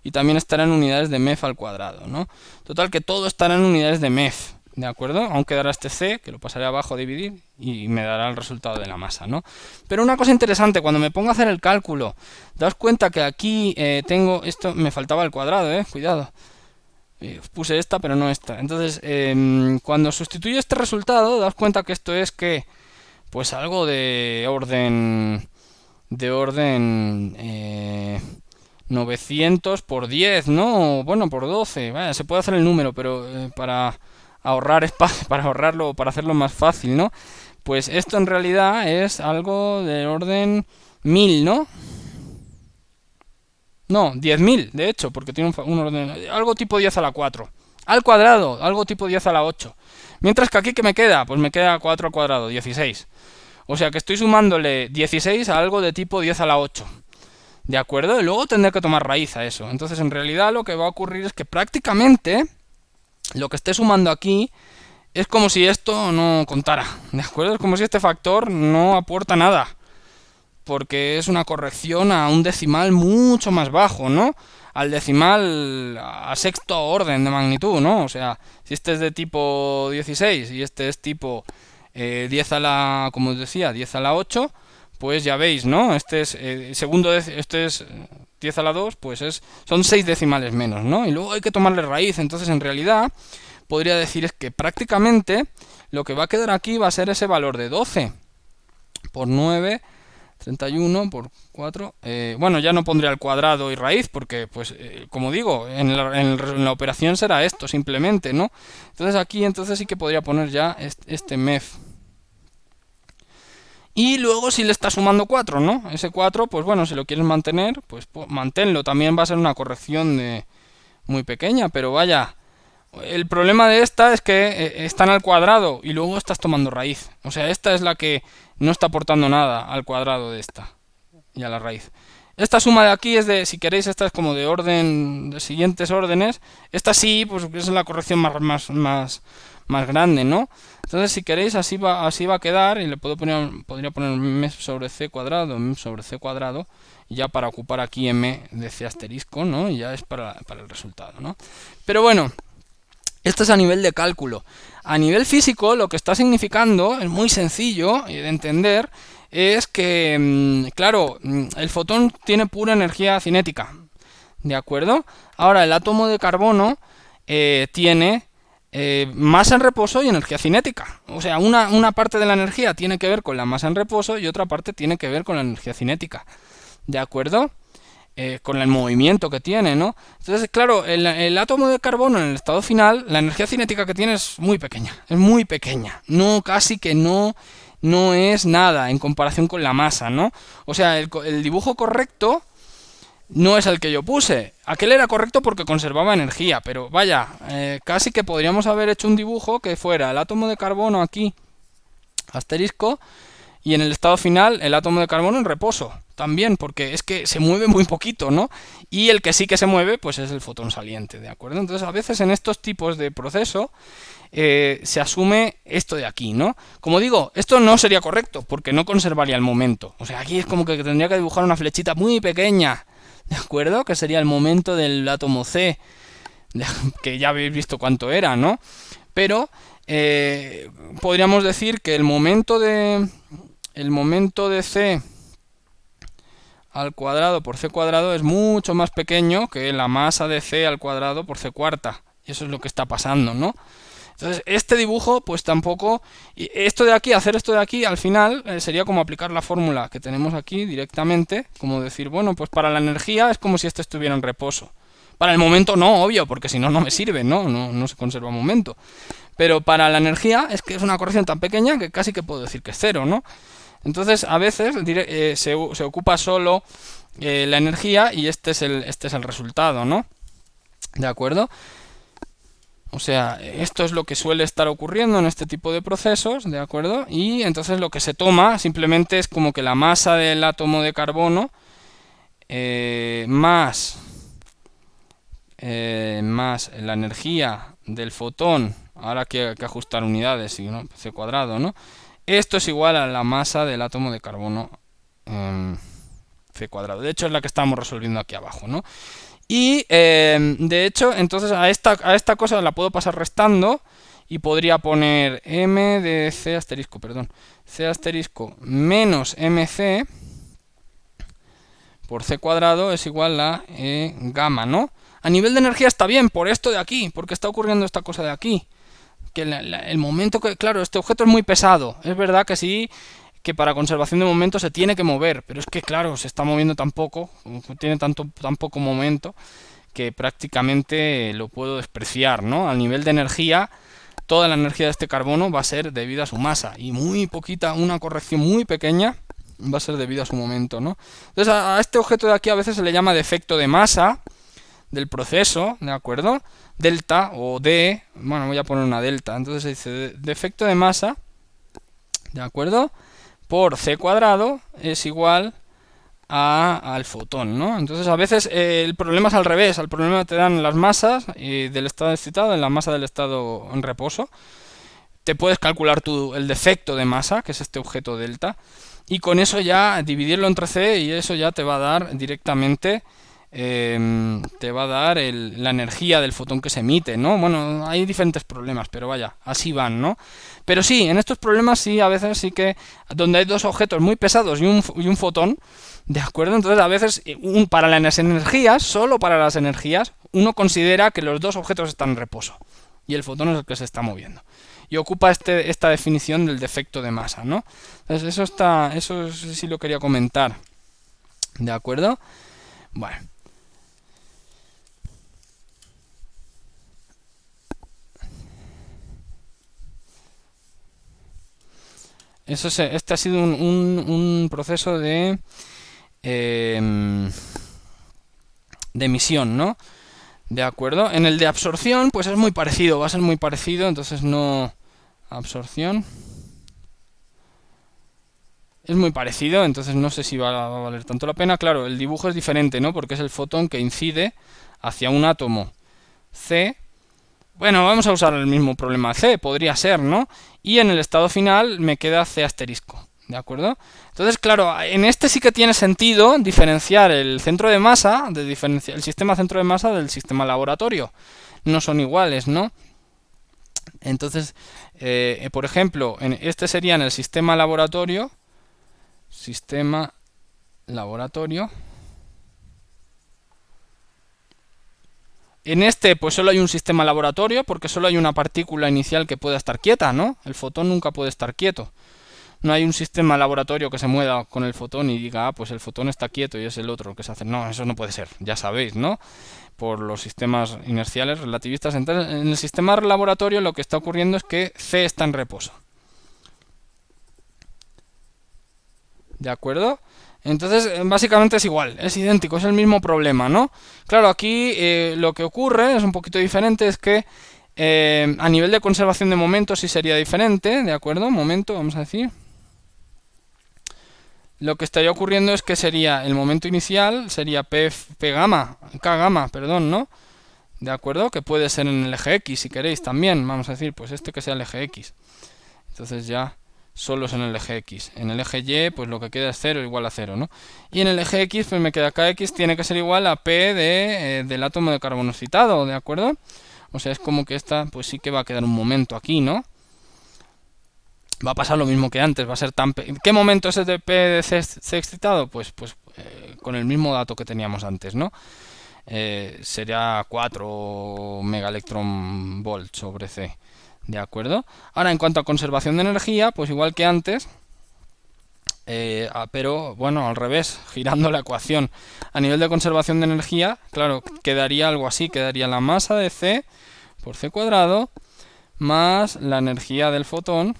Y también estará en unidades de MEF al cuadrado, ¿no? Total que todo estará en unidades de MEF, ¿de acuerdo? Aún quedará este C, que lo pasaré abajo a dividir y me dará el resultado de la masa, ¿no? Pero una cosa interesante, cuando me pongo a hacer el cálculo, daos cuenta que aquí tengo, esto me faltaba el cuadrado, cuidado. Puse esta, pero no esta. Entonces, cuando sustituyo este resultado, daos cuenta que esto es que... Pues algo de orden 900 por 10, ¿no? Bueno, por 12. Vaya, se puede hacer el número, pero para ahorrar espacio, para ahorrarlo, para hacerlo más fácil, ¿no? Pues esto en realidad es algo de orden 1000, ¿no? No, 10.000, de hecho, porque tiene un orden... Algo tipo 10 a la 4. Al cuadrado, algo tipo 10 a la 8. Mientras que aquí, ¿qué me queda? Pues me queda 4 al cuadrado, 16. O sea que estoy sumándole 16 a algo de tipo 10 a la 8. ¿De acuerdo? Y luego tendré que tomar raíz a eso. Entonces, en realidad lo que va a ocurrir es que prácticamente lo que esté sumando aquí es como si esto no contara. ¿De acuerdo? Es como si este factor no aporta nada. Porque es una corrección a un decimal mucho más bajo, ¿no? Al decimal a sexto orden de magnitud, ¿no? O sea, si este es de tipo 16 y este es tipo 10 a la, como os decía, 10 a la 8, pues ya veis, ¿no? Este es este es 10 a la 2, pues son 6 decimales menos, ¿no? Y luego hay que tomarle raíz, entonces en realidad podría decir es que prácticamente lo que va a quedar aquí va a ser ese valor de 12 por 9, 31 por 4. Bueno, ya no pondré al cuadrado y raíz porque, pues, como digo, en la operación será esto simplemente, ¿no? Entonces aquí sí que podría poner ya este MEF. Y luego si le está sumando 4, ¿no? Ese 4, pues bueno, si lo quieres mantener, pues manténlo. También va a ser una corrección muy pequeña, pero vaya... El problema de esta es que están al cuadrado y luego estás tomando raíz. O sea, esta es la que no está aportando nada al cuadrado de esta y a la raíz. Esta suma de aquí es de, si queréis, esta es como de orden, de siguientes órdenes. Esta sí, pues es la corrección más grande, ¿no? Entonces, si queréis, así va a quedar y le podría poner m sobre c cuadrado, m sobre c cuadrado, y ya para ocupar aquí m de c asterisco, ¿no? Y ya es para el resultado, ¿no? Pero bueno... Esto es a nivel de cálculo. A nivel físico, lo que está significando, es muy sencillo de entender, es que, claro, el fotón tiene pura energía cinética, ¿de acuerdo? Ahora, el átomo de carbono tiene masa en reposo y energía cinética. O sea, una parte de la energía tiene que ver con la masa en reposo y otra parte tiene que ver con la energía cinética, ¿de acuerdo? Con el movimiento que tiene, ¿no? Entonces, claro, el átomo de carbono en el estado final, la energía cinética que tiene es muy pequeña, no, casi que no es nada en comparación con la masa, ¿no? O sea, el dibujo correcto no es el que yo puse, aquel era correcto porque conservaba energía, pero vaya, casi que podríamos haber hecho un dibujo que fuera el átomo de carbono aquí, asterisco, y en el estado final el átomo de carbono en reposo también, porque es que se mueve muy poquito, ¿no? Y el que sí que se mueve, pues es el fotón saliente, ¿de acuerdo? Entonces, a veces en estos tipos de proceso se asume esto de aquí, ¿no? Como digo, esto no sería correcto, porque no conservaría el momento. O sea, aquí es como que tendría que dibujar una flechita muy pequeña, ¿de acuerdo? Que sería el momento del átomo C, que ya habéis visto cuánto era, ¿no? Pero podríamos decir que el momento de C al cuadrado por c cuadrado es mucho más pequeño que la masa de c al cuadrado por c cuarta. Y eso es lo que está pasando, ¿no? Entonces, este dibujo, pues tampoco... Y esto de aquí, hacer esto de aquí, al final, sería como aplicar la fórmula que tenemos aquí directamente. Como decir, bueno, pues para la energía es como si este estuviera en reposo. Para el momento no, obvio, porque si no, no me sirve, ¿no? No se conserva momento. Pero para la energía es que es una corrección tan pequeña que casi que puedo decir que es cero, ¿no? Entonces, a veces se ocupa solo la energía y este es el resultado, ¿no? ¿De acuerdo? O sea, esto es lo que suele estar ocurriendo en este tipo de procesos, ¿de acuerdo? Y entonces lo que se toma simplemente es como que la masa del átomo de carbono más la energía del fotón, ahora que hay que ajustar unidades, ¿no? C cuadrado, ¿no? Esto es igual a la masa del átomo de carbono C cuadrado. De hecho, es la que estamos resolviendo aquí abajo, ¿no? Y de hecho, entonces a esta cosa la puedo pasar restando y podría poner m de c asterisco, perdón, c asterisco menos mc por c cuadrado es igual a gamma, ¿no? A nivel de energía está bien por esto de aquí, porque está ocurriendo esta cosa de aquí. Que el momento que, claro, este objeto es muy pesado. Es verdad que sí, que para conservación de momento se tiene que mover, pero es que claro, se está moviendo tan poco, tiene tan poco momento, que prácticamente lo puedo despreciar, ¿no? A nivel de energía, toda la energía de este carbono va a ser debida a su masa, y muy poquita, una corrección muy pequeña, va a ser debida a su momento, ¿no? Entonces a este objeto de aquí a veces se le llama defecto de masa del proceso, ¿de acuerdo? Delta o D, bueno, voy a poner una delta, entonces se dice defecto de masa, ¿de acuerdo? Por c cuadrado es igual al fotón, ¿no? Entonces a veces el problema es al revés, al problema te dan las masas del estado excitado en la masa del estado en reposo. Te puedes calcular el defecto de masa, que es este objeto delta, y con eso ya dividirlo entre c y eso ya te va a dar directamente la energía del fotón que se emite, ¿no? Bueno, hay diferentes problemas, pero vaya, así van, ¿no? Pero sí, en estos problemas sí, a veces sí que, donde hay dos objetos muy pesados y un fotón, ¿de acuerdo? Entonces a veces, para las energías, solo para las energías, uno considera que los dos objetos están en reposo y el fotón es el que se está moviendo. Y ocupa esta definición del defecto de masa, ¿no? Entonces eso sí lo quería comentar, ¿de acuerdo? Bueno. Este ha sido un proceso de emisión, ¿no? ¿De acuerdo? En el de absorción, pues es muy parecido, va a ser muy parecido, entonces no... Absorción... Es muy parecido, entonces no sé si va a valer tanto la pena. Claro, el dibujo es diferente, ¿no? Porque es el fotón que incide hacia un átomo C. Bueno, vamos a usar el mismo problema C, podría ser, ¿no? Y en el estado final me queda C asterisco, ¿de acuerdo? Entonces, claro, en este sí que tiene sentido diferenciar el centro de masa, el sistema centro de masa del sistema laboratorio. No son iguales, ¿no? Entonces, por ejemplo, este sería en el sistema laboratorio. En este, pues solo hay un sistema laboratorio, porque solo hay una partícula inicial que pueda estar quieta, ¿no? El fotón nunca puede estar quieto. No hay un sistema laboratorio que se mueva con el fotón y diga, ah, pues el fotón está quieto y es el otro que se hace. No, eso no puede ser, ya sabéis, ¿no? Por los sistemas inerciales relativistas. Entonces, en el sistema laboratorio lo que está ocurriendo es que C está en reposo. ¿De acuerdo? Entonces, básicamente es igual, es idéntico, es el mismo problema, ¿no? Claro, aquí lo que ocurre es un poquito diferente, es que a nivel de conservación de momento sí sería diferente, ¿de acuerdo? Momento, vamos a decir. Lo que estaría ocurriendo es que sería el momento inicial, sería K gamma, perdón, ¿no? ¿De acuerdo? Que puede ser en el eje X, si queréis, también, vamos a decir, pues este que sea el eje X. Entonces ya... solo es en el eje X. En el eje Y, pues lo que queda es 0 igual a 0, ¿no? Y en el eje X, pues me queda KX tiene que ser igual a P del átomo de carbono excitado, ¿de acuerdo? O sea, es como que esta, pues sí que va a quedar un momento aquí, ¿no? Va a pasar lo mismo que antes, va a ser tan... ¿Qué momento es el de P de C excitado? Pues con el mismo dato que teníamos antes, ¿no? Sería 4 megaelectronvolt sobre C. ¿De acuerdo? Ahora, en cuanto a conservación de energía, pues igual que antes, pero bueno, al revés, girando la ecuación. A nivel de conservación de energía, claro, quedaría algo así, quedaría la masa de C por C cuadrado más la energía del fotón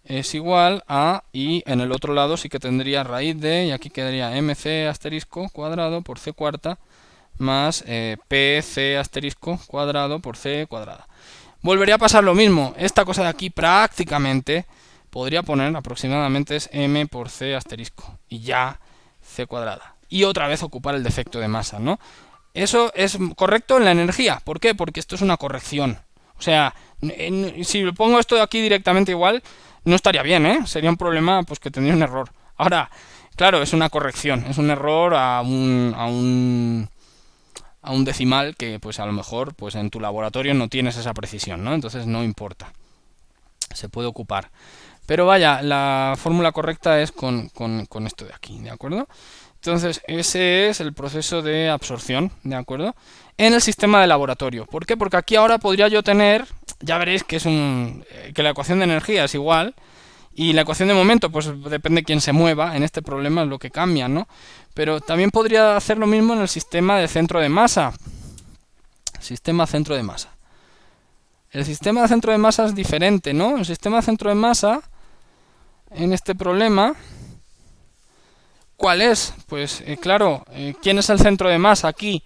es igual a, y en el otro lado sí que tendría raíz de, y aquí quedaría mc asterisco cuadrado por C cuarta más pc asterisco cuadrado por C cuadrada. Volvería a pasar lo mismo. Esta cosa de aquí prácticamente podría poner aproximadamente es m por c asterisco y ya c cuadrada. Y otra vez ocupar el defecto de masa, ¿no? Eso es correcto en la energía. ¿Por qué? Porque esto es una corrección. O sea, si lo pongo esto de aquí directamente igual, no estaría bien, ¿eh? Sería un problema, pues que tendría un error. Ahora, claro, es una corrección. Es un error a un decimal que pues a lo mejor pues en tu laboratorio no tienes esa precisión, ¿no? Entonces no importa, se puede ocupar. Pero vaya, la fórmula correcta es con esto de aquí, ¿de acuerdo? Entonces ese es el proceso de absorción, ¿de acuerdo? En el sistema de laboratorio. ¿Por qué? Porque aquí ahora podría yo tener, ya veréis que es que la ecuación de energía es igual. Y la ecuación de momento, pues depende de quién se mueva. En este problema es lo que cambia, ¿no? Pero también podría hacer lo mismo en el sistema de centro de masa. Sistema centro de masa. El sistema de centro de masa es diferente, ¿no? El sistema de centro de masa, en este problema, ¿cuál es? Pues claro, ¿quién es el centro de masa aquí?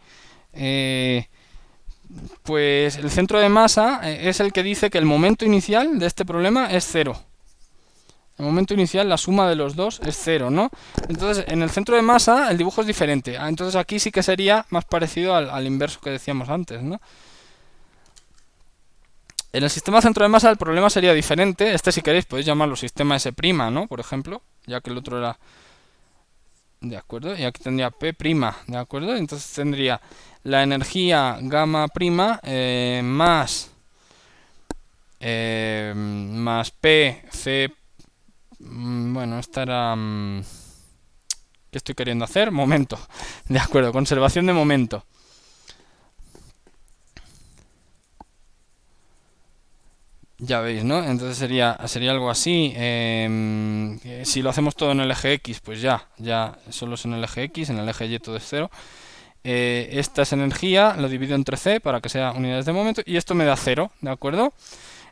Pues el centro de masa es el que dice que el momento inicial de este problema es 0. El momento inicial, la suma de los dos es 0, ¿no? Entonces, en el centro de masa el dibujo es diferente. Entonces aquí sí que sería más parecido al inverso que decíamos antes, ¿no? En el sistema centro de masa el problema sería diferente. Este, si queréis, podéis llamarlo sistema S', ¿no? Por ejemplo, ya que el otro era... ¿De acuerdo? Y aquí tendría P', ¿de acuerdo? Entonces tendría la energía gamma prima más P, C... Bueno, esta era... ¿Qué estoy queriendo hacer? Momento. De acuerdo, conservación de momento. Ya veis, ¿no? Entonces sería algo así. Si lo hacemos todo en el eje X, pues ya solo es en el eje X, en el eje Y todo es 0. Esta es energía, lo divido entre C para que sea unidades de momento, y esto me da 0, ¿de acuerdo?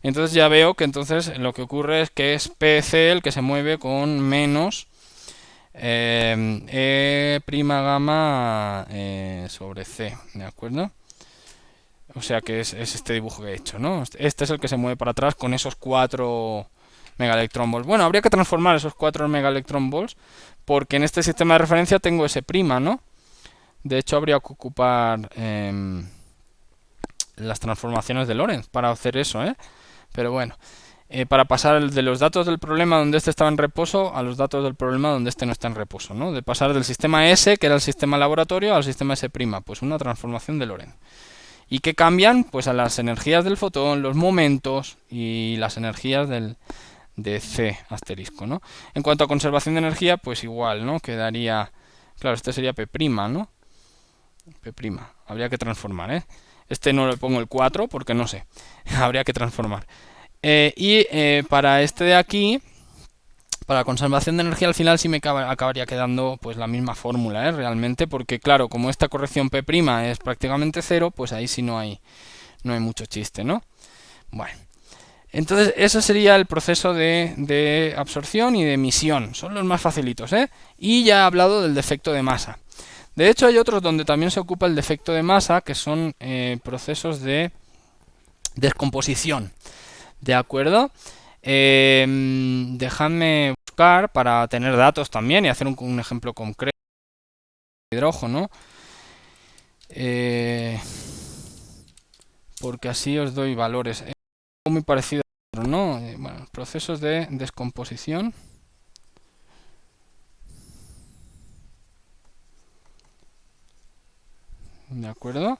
Entonces ya veo que entonces lo que ocurre es que es PC el que se mueve con menos E' gamma sobre C, ¿de acuerdo? O sea que es este dibujo que he hecho, ¿no? Este es el que se mueve para atrás con esos 4 megaelectronvolts. Bueno, habría que transformar esos 4 megaelectronvolts porque en este sistema de referencia tengo ese prima, ¿no? De hecho, habría que ocupar las transformaciones de Lorentz para hacer eso, ¿eh? Pero bueno, para pasar de los datos del problema donde este estaba en reposo a los datos del problema donde este no está en reposo, ¿no? De pasar del sistema S, que era el sistema laboratorio, al sistema S', pues una transformación de Lorentz. ¿Y qué cambian? Pues a las energías del fotón, los momentos y las energías de C asterisco, ¿no? En cuanto a conservación de energía, pues igual, ¿no? Quedaría... Claro, este sería P', ¿no? P'. Habría que transformar, ¿eh? Este no le pongo el 4 porque no sé. Habría que transformar. Para este de aquí, para conservación de energía, al final sí me acabaría quedando pues la misma fórmula, realmente, porque claro, como esta corrección P' es prácticamente 0, pues ahí sí no hay mucho chiste, ¿no? Bueno, entonces ese sería el proceso de absorción y de emisión. Son los más facilitos, ¿eh? Y ya he hablado del defecto de masa. De hecho, hay otros donde también se ocupa el defecto de masa, que son procesos de descomposición. ¿De acuerdo? Dejadme buscar para tener datos también y hacer un ejemplo concreto de hidrógeno. Porque así os doy valores. Es muy parecido a otro, ¿no? Bueno, procesos de descomposición. ¿De acuerdo?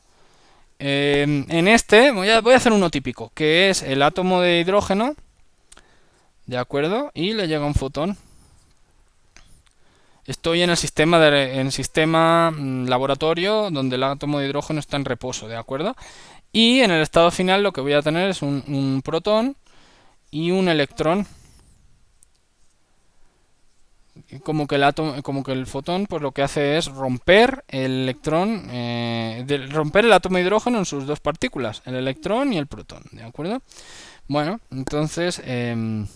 En este voy a hacer uno típico, que es el átomo de hidrógeno, ¿de acuerdo? Y le llega un fotón. Estoy en el sistema laboratorio donde el átomo de hidrógeno está en reposo, ¿de acuerdo? Y en el estado final lo que voy a tener es un protón y un electrón. Como que el fotón, pues lo que hace es romper el electrón, romper el átomo de hidrógeno en sus dos partículas, el electrón y el protón, ¿de acuerdo? Bueno, entonces, em,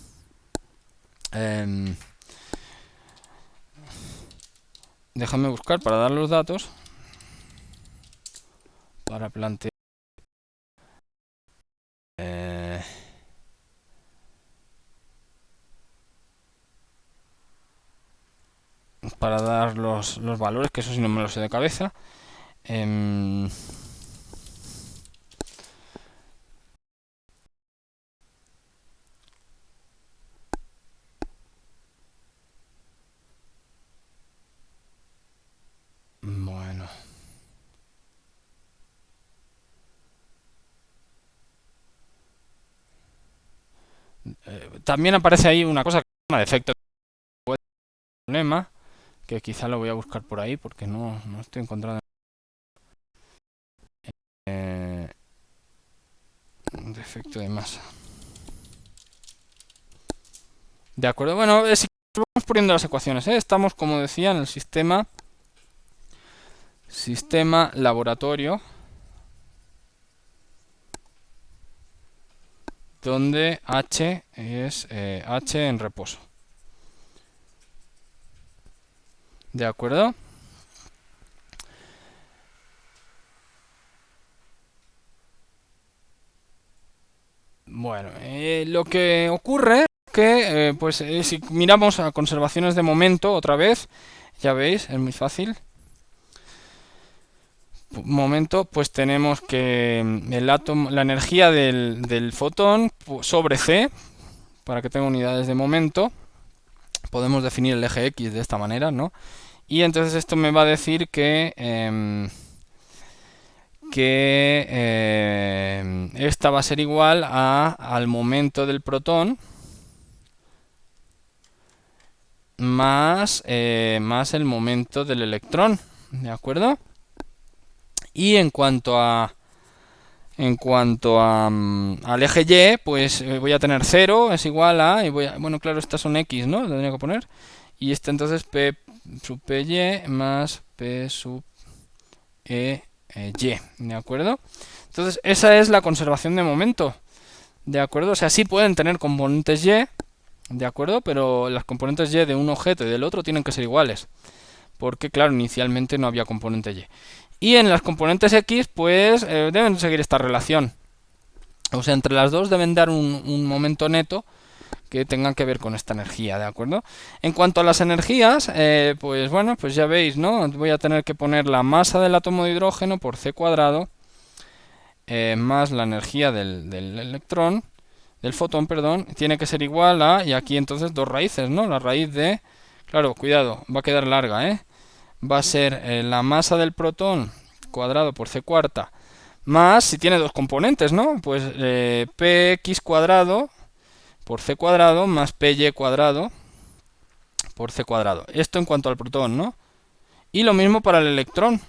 déjame buscar para dar los datos, para plantear, eh, para dar los valores, que eso sí no me lo sé de cabeza. Em, bueno. También aparece ahí una cosa que se llama defecto de problema, que quizá lo voy a buscar por ahí porque no estoy encontrando. Eh, defecto de masa. De acuerdo, bueno, si vamos poniendo las ecuaciones, ¿eh? Estamos, como decía, en el sistema laboratorio, donde H es H en reposo. ¿De acuerdo? Bueno, lo que ocurre es que, pues, si miramos a conservaciones de momento otra vez, ya veis, es muy fácil. Momento, pues tenemos que el átomo, la energía del fotón sobre C, para que tenga unidades de momento, podemos definir el eje X de esta manera, ¿no? Y entonces esto me va a decir que esta va a ser igual al momento del protón más el momento del electrón, ¿de acuerdo? Y al eje Y, pues voy a tener 0 es igual a, bueno, claro, estas son X, ¿no? Lo tendría que poner. Y este entonces P sub PY más P sub Y, ¿de acuerdo? Entonces, esa es la conservación de momento, ¿de acuerdo? O sea, sí pueden tener componentes Y, ¿de acuerdo? Pero las componentes Y de un objeto y del otro tienen que ser iguales, porque, claro, inicialmente no había componente Y. Y en las componentes X, pues, deben seguir esta relación. O sea, entre las dos deben dar un momento neto que tengan que ver con esta energía, ¿de acuerdo? En cuanto a las energías, pues bueno, pues ya veis, ¿no? Voy a tener que poner la masa del átomo de hidrógeno por C cuadrado más la energía del electrón, del fotón, perdón, tiene que ser igual a, y aquí entonces dos raíces, ¿no? La raíz de, claro, cuidado, va a quedar larga, ¿eh? Va a ser la masa del protón cuadrado por C cuarta, más, si tiene dos componentes, ¿no? Pues px cuadrado por C cuadrado más py cuadrado por C cuadrado. Esto en cuanto al protón, ¿no? Y lo mismo para el electrón.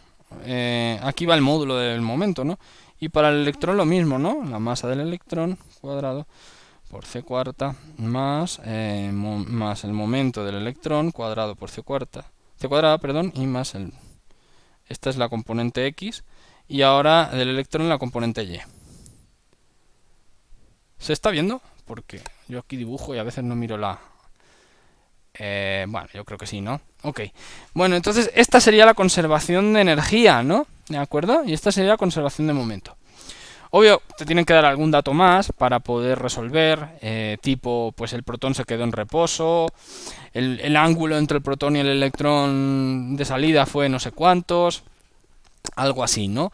Aquí va el módulo del momento, ¿no? Y para el electrón lo mismo, ¿no? La masa del electrón cuadrado por C cuarta más, más el momento del electrón cuadrado por C cuarta. C cuadrada, perdón, y más el... Esta es la componente X. Y ahora del electrón la componente Y. ¿Se está viendo? Porque yo aquí dibujo y a veces no miro la... bueno, yo creo que sí, ¿no? Ok. Bueno, entonces esta sería la conservación de energía, ¿no? ¿De acuerdo? Y esta sería la conservación de momento. Obvio, te tienen que dar algún dato más para poder resolver, tipo, pues el protón se quedó en reposo, el ángulo entre el protón y el electrón de salida fue no sé cuántos, algo así, ¿no?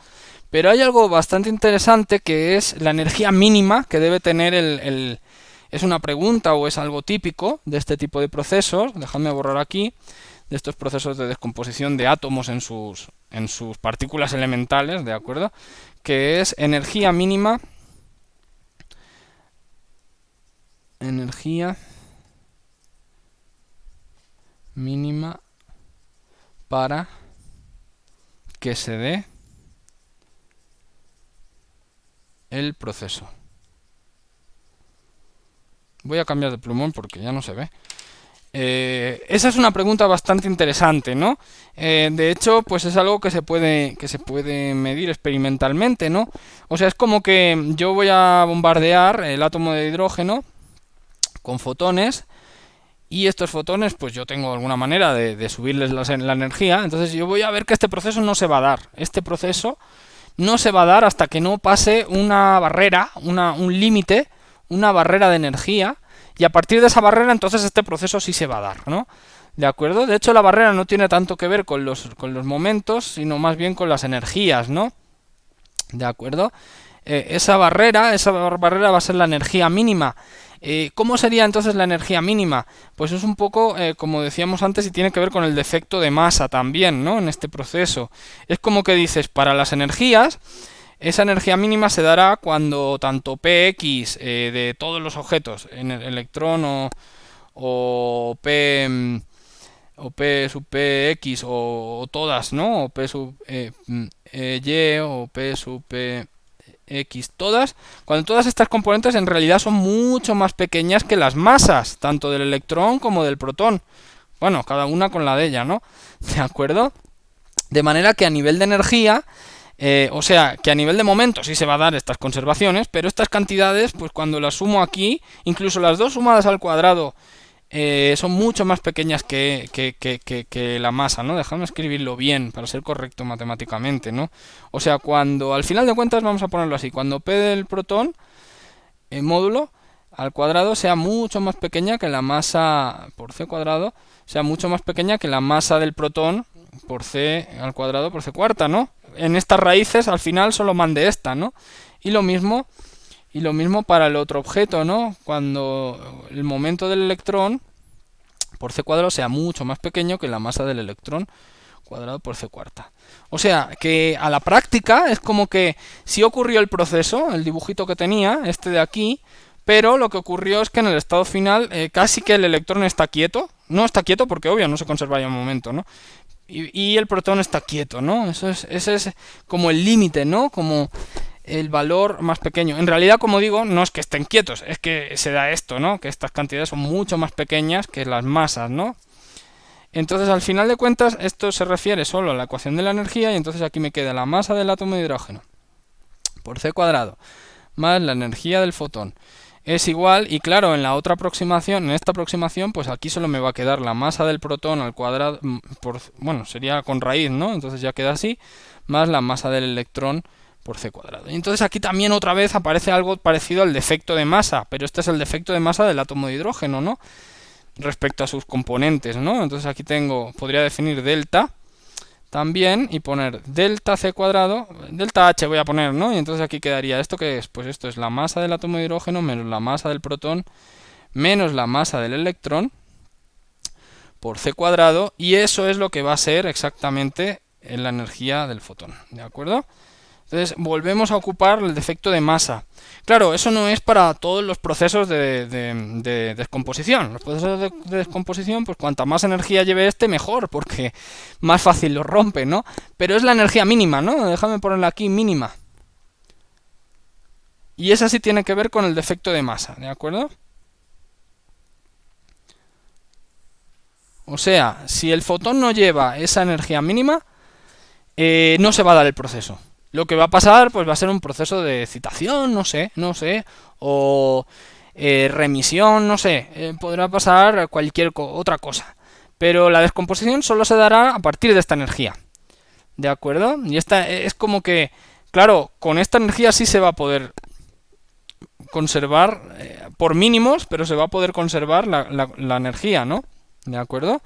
Pero hay algo bastante interesante que es la energía mínima que debe tener es una pregunta o es algo típico de este tipo de procesos, dejadme borrar aquí, de estos procesos de descomposición de átomos en sus partículas elementales, ¿de acuerdo? Que es energía mínima para que se dé el proceso. Voy a cambiar de plumón porque ya no se ve. Esa es una pregunta bastante interesante, ¿no? De hecho, pues es algo que se puede medir experimentalmente, ¿no? O sea, es como que yo voy a bombardear el átomo de hidrógeno con fotones, y estos fotones, pues yo tengo alguna manera de subirles la energía. Entonces yo voy a ver que este proceso no se va a dar. Este proceso no se va a dar hasta que no pase una barrera, un límite, una barrera de energía, y a partir de esa barrera entonces este proceso sí se va a dar, ¿no? ¿De acuerdo? De hecho la barrera no tiene tanto que ver con los momentos, sino más bien con las energías, ¿no? ¿De acuerdo? Esa barrera va a ser la energía mínima. ¿Cómo sería entonces la energía mínima? Pues es un poco, como decíamos antes, y tiene que ver con el defecto de masa también, ¿no? En este proceso. Es como que dices, para las energías, esa energía mínima se dará cuando tanto Px de todos los objetos, en el electrón o P sub Px o todas, ¿no? O P sub Y o P sub X, todas, cuando todas estas componentes en realidad son mucho más pequeñas que las masas, tanto del electrón como del protón. Bueno, cada una con la de ella, ¿no? ¿De acuerdo? De manera que a nivel de energía, o sea, que a nivel de momento sí se va a dar estas conservaciones, pero estas cantidades, pues cuando las sumo aquí, incluso las dos sumadas al cuadrado, son mucho más pequeñas que la masa, ¿no? Déjame escribirlo bien para ser correcto matemáticamente, ¿no? O sea, cuando, al final de cuentas, vamos a ponerlo así, cuando P del protón, módulo, al cuadrado sea mucho más pequeña que la masa por C cuadrado, sea mucho más pequeña que la masa del protón por C al cuadrado por C cuarta, ¿no? En estas raíces, al final, solo mande esta, ¿no? Y lo mismo para el otro objeto, ¿no? Cuando el momento del electrón por C cuadrado sea mucho más pequeño que la masa del electrón cuadrado por C cuarta. O sea, que a la práctica es como que sí ocurrió el proceso, el dibujito que tenía, este de aquí, pero lo que ocurrió es que en el estado final casi que el electrón está quieto. No está quieto porque, obvio, no se conservaría un momento, ¿no? Y el protón está quieto, ¿no? Ese es como el límite, ¿no? Como el valor más pequeño. En realidad, como digo, no es que estén quietos, es que se da esto, ¿no? Que estas cantidades son mucho más pequeñas que las masas, ¿no? Entonces, al final de cuentas, esto se refiere solo a la ecuación de la energía, y entonces aquí me queda la masa del átomo de hidrógeno por C cuadrado más la energía del fotón es igual, y claro, en la otra aproximación, en esta aproximación, pues aquí solo me va a quedar la masa del protón al cuadrado, bueno, sería con raíz, ¿no? Entonces ya queda así, más la masa del electrón por C cuadrado. Y entonces aquí también otra vez aparece algo parecido al defecto de masa, pero este es el defecto de masa del átomo de hidrógeno, ¿no? Respecto a sus componentes, ¿no? Entonces aquí podría definir delta también y poner delta C cuadrado, delta H voy a poner, ¿no? Y entonces aquí quedaría esto, que es, pues esto es la masa del átomo de hidrógeno menos la masa del protón menos la masa del electrón por C cuadrado, y eso es lo que va a ser exactamente la energía del fotón, ¿de acuerdo? Entonces volvemos a ocupar el defecto de masa. Claro, eso no es para todos los procesos de descomposición. Los procesos de descomposición, pues cuanta más energía lleve este, mejor, porque más fácil lo rompe, ¿no? Pero es la energía mínima, ¿no? Déjame ponerla aquí, mínima. Y esa sí tiene que ver con el defecto de masa, ¿de acuerdo? O sea, si el fotón no lleva esa energía mínima, no se va a dar el proceso. Lo que va a pasar, pues va a ser un proceso de excitación, no sé, o remisión, no sé, podrá pasar cualquier otra cosa. Pero la descomposición solo se dará a partir de esta energía, ¿de acuerdo? Y esta es como que, claro, con esta energía sí se va a poder conservar, por mínimos, pero se va a poder conservar la energía, ¿no? ¿De acuerdo?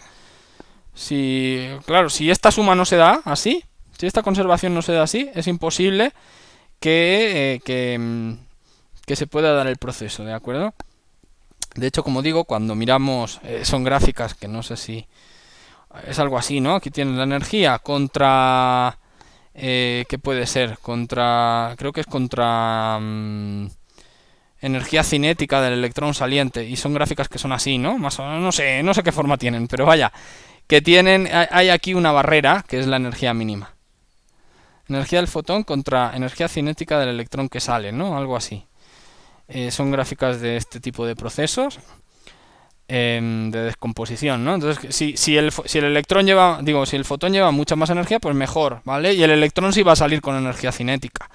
Claro, si esta suma no se da así, si esta conservación no se da así, es imposible que se pueda dar el proceso, ¿de acuerdo? De hecho, como digo, cuando miramos, son gráficas que no sé si es algo así, ¿no? Aquí tienes la energía contra, ¿qué puede ser? Creo que es contra energía cinética del electrón saliente, y son gráficas que son así, ¿no? Más o menos, no sé qué forma tienen, pero vaya, que tienen, hay aquí una barrera, que es la energía mínima. Energía del fotón contra energía cinética del electrón que sale, ¿no? Algo así. Son gráficas de este tipo de procesos de descomposición, ¿no? Entonces, si el electrón lleva, digo, si el fotón lleva mucha más energía, pues mejor, ¿vale? Y el electrón sí va a salir con energía cinética.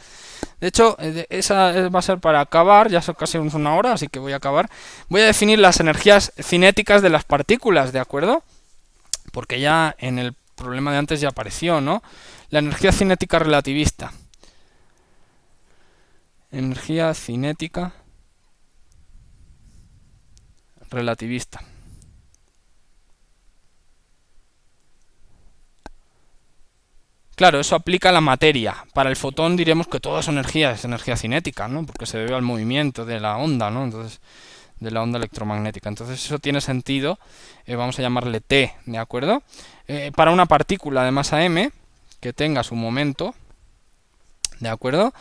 De hecho, esa va a ser para acabar, ya son casi una hora, así que voy a acabar. Voy a definir las energías cinéticas de las partículas, ¿de acuerdo? Porque ya en el problema de antes ya apareció, ¿no? La energía cinética relativista. Energía cinética relativista. Claro, eso aplica a la materia. Para el fotón diremos que toda es energía cinética, ¿no? Porque se debe al movimiento de la onda, ¿no? Entonces, de la onda electromagnética. Entonces, eso tiene sentido. Vamos a llamarle T, ¿de acuerdo? Para una partícula de masa m que tenga su momento, ¿de acuerdo?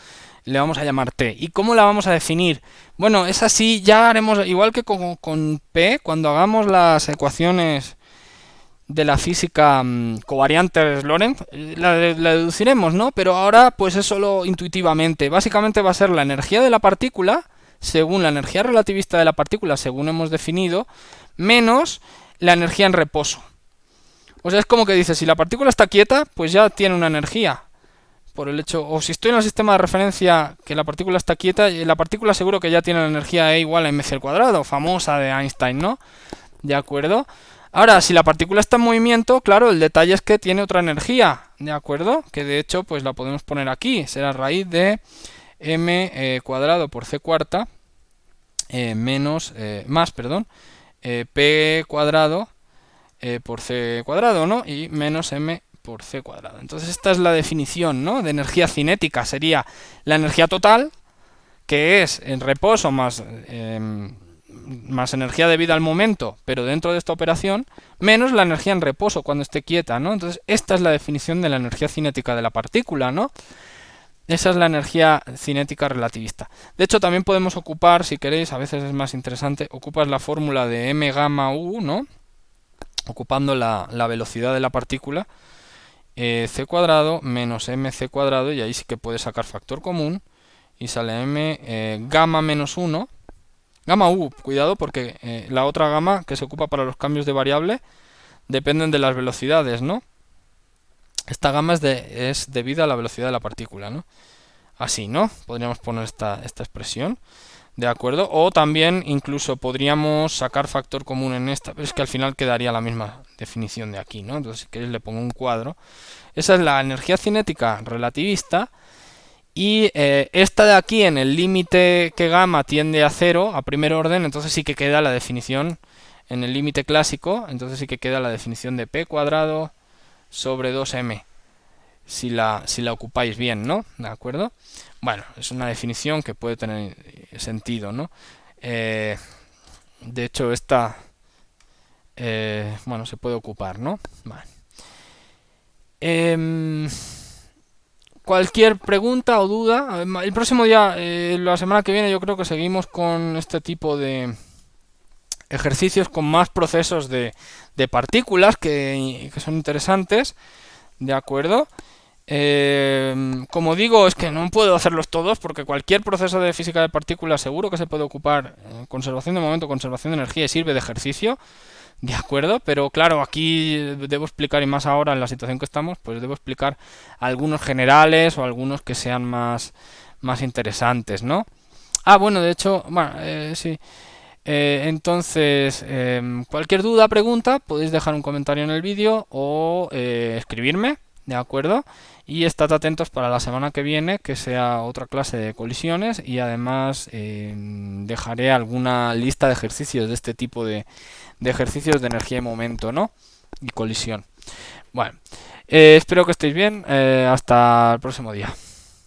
Le vamos a llamar T. ¿Y cómo la vamos a definir? Bueno, es así, ya haremos, igual que con P, cuando hagamos las ecuaciones de la física covariantes Lorentz, la deduciremos, ¿no? Pero ahora pues es solo intuitivamente. Básicamente va a ser la energía de la partícula, según la energía relativista de la partícula, según hemos definido, menos la energía en reposo. O sea, es como que dice, si la partícula está quieta, pues ya tiene una energía. Por el hecho, o si estoy en el sistema de referencia que la partícula está quieta, la partícula seguro que ya tiene la energía E igual a mc al cuadrado, famosa de Einstein, ¿no? ¿De acuerdo? Ahora, si la partícula está en movimiento, claro, el detalle es que tiene otra energía, ¿de acuerdo? Que de hecho, pues la podemos poner aquí, será raíz de m cuadrado por c cuarta más p cuadrado por c cuadrado, ¿no? Y menos m por c cuadrado. Entonces esta es la definición, ¿no? De energía cinética. Sería la energía total, que es en reposo más energía debida al momento, pero dentro de esta operación, menos la energía en reposo cuando esté quieta, ¿no? Entonces esta es la definición de la energía cinética de la partícula, ¿no? Esa es la energía cinética relativista. De hecho, también podemos ocupar, si queréis, a veces es más interesante, ocupas la fórmula de m gamma u, ¿no? Ocupando la velocidad de la partícula, c cuadrado menos mc cuadrado, y ahí sí que puedes sacar factor común, y sale m gamma menos 1, gamma u, cuidado porque la otra gamma que se ocupa para los cambios de variable dependen de las velocidades, ¿no? Esta gamma es debida a la velocidad de la partícula, ¿no? Así, ¿no? Podríamos poner esta expresión, ¿de acuerdo? O también incluso podríamos sacar factor común en esta, pero es que al final quedaría la misma definición de aquí, ¿no? Entonces, si queréis le pongo un cuadro. Esa es la energía cinética relativista. Y esta de aquí, en el límite que gamma tiende a 0, a primer orden, entonces sí que queda la definición en el límite clásico, entonces sí que queda la definición de p cuadrado sobre 2m, si la ocupáis bien, ¿no? ¿De acuerdo? Bueno, es una definición que puede tener sentido, ¿no? De hecho, esta, bueno, se puede ocupar, ¿no? Vale. Cualquier pregunta o duda, el próximo día, la semana que viene, yo creo que seguimos con este tipo de ejercicios con más procesos de partículas que son interesantes, ¿de acuerdo? Como digo, es que no puedo hacerlos todos porque cualquier proceso de física de partículas seguro que se puede ocupar conservación de momento, conservación de energía y sirve de ejercicio, ¿de acuerdo? Pero claro, aquí debo explicar, y más ahora en la situación que estamos, pues debo explicar algunos generales o algunos que sean más interesantes, ¿no? Ah, bueno, de hecho, bueno, sí. Entonces, cualquier duda, pregunta, podéis dejar un comentario en el vídeo o escribirme, ¿de acuerdo? Y estad atentos para la semana que viene, que sea otra clase de colisiones, y además dejaré alguna lista de ejercicios de este tipo de ejercicios de energía y momento, ¿no? Y colisión. Bueno, espero que estéis bien. Hasta el próximo día.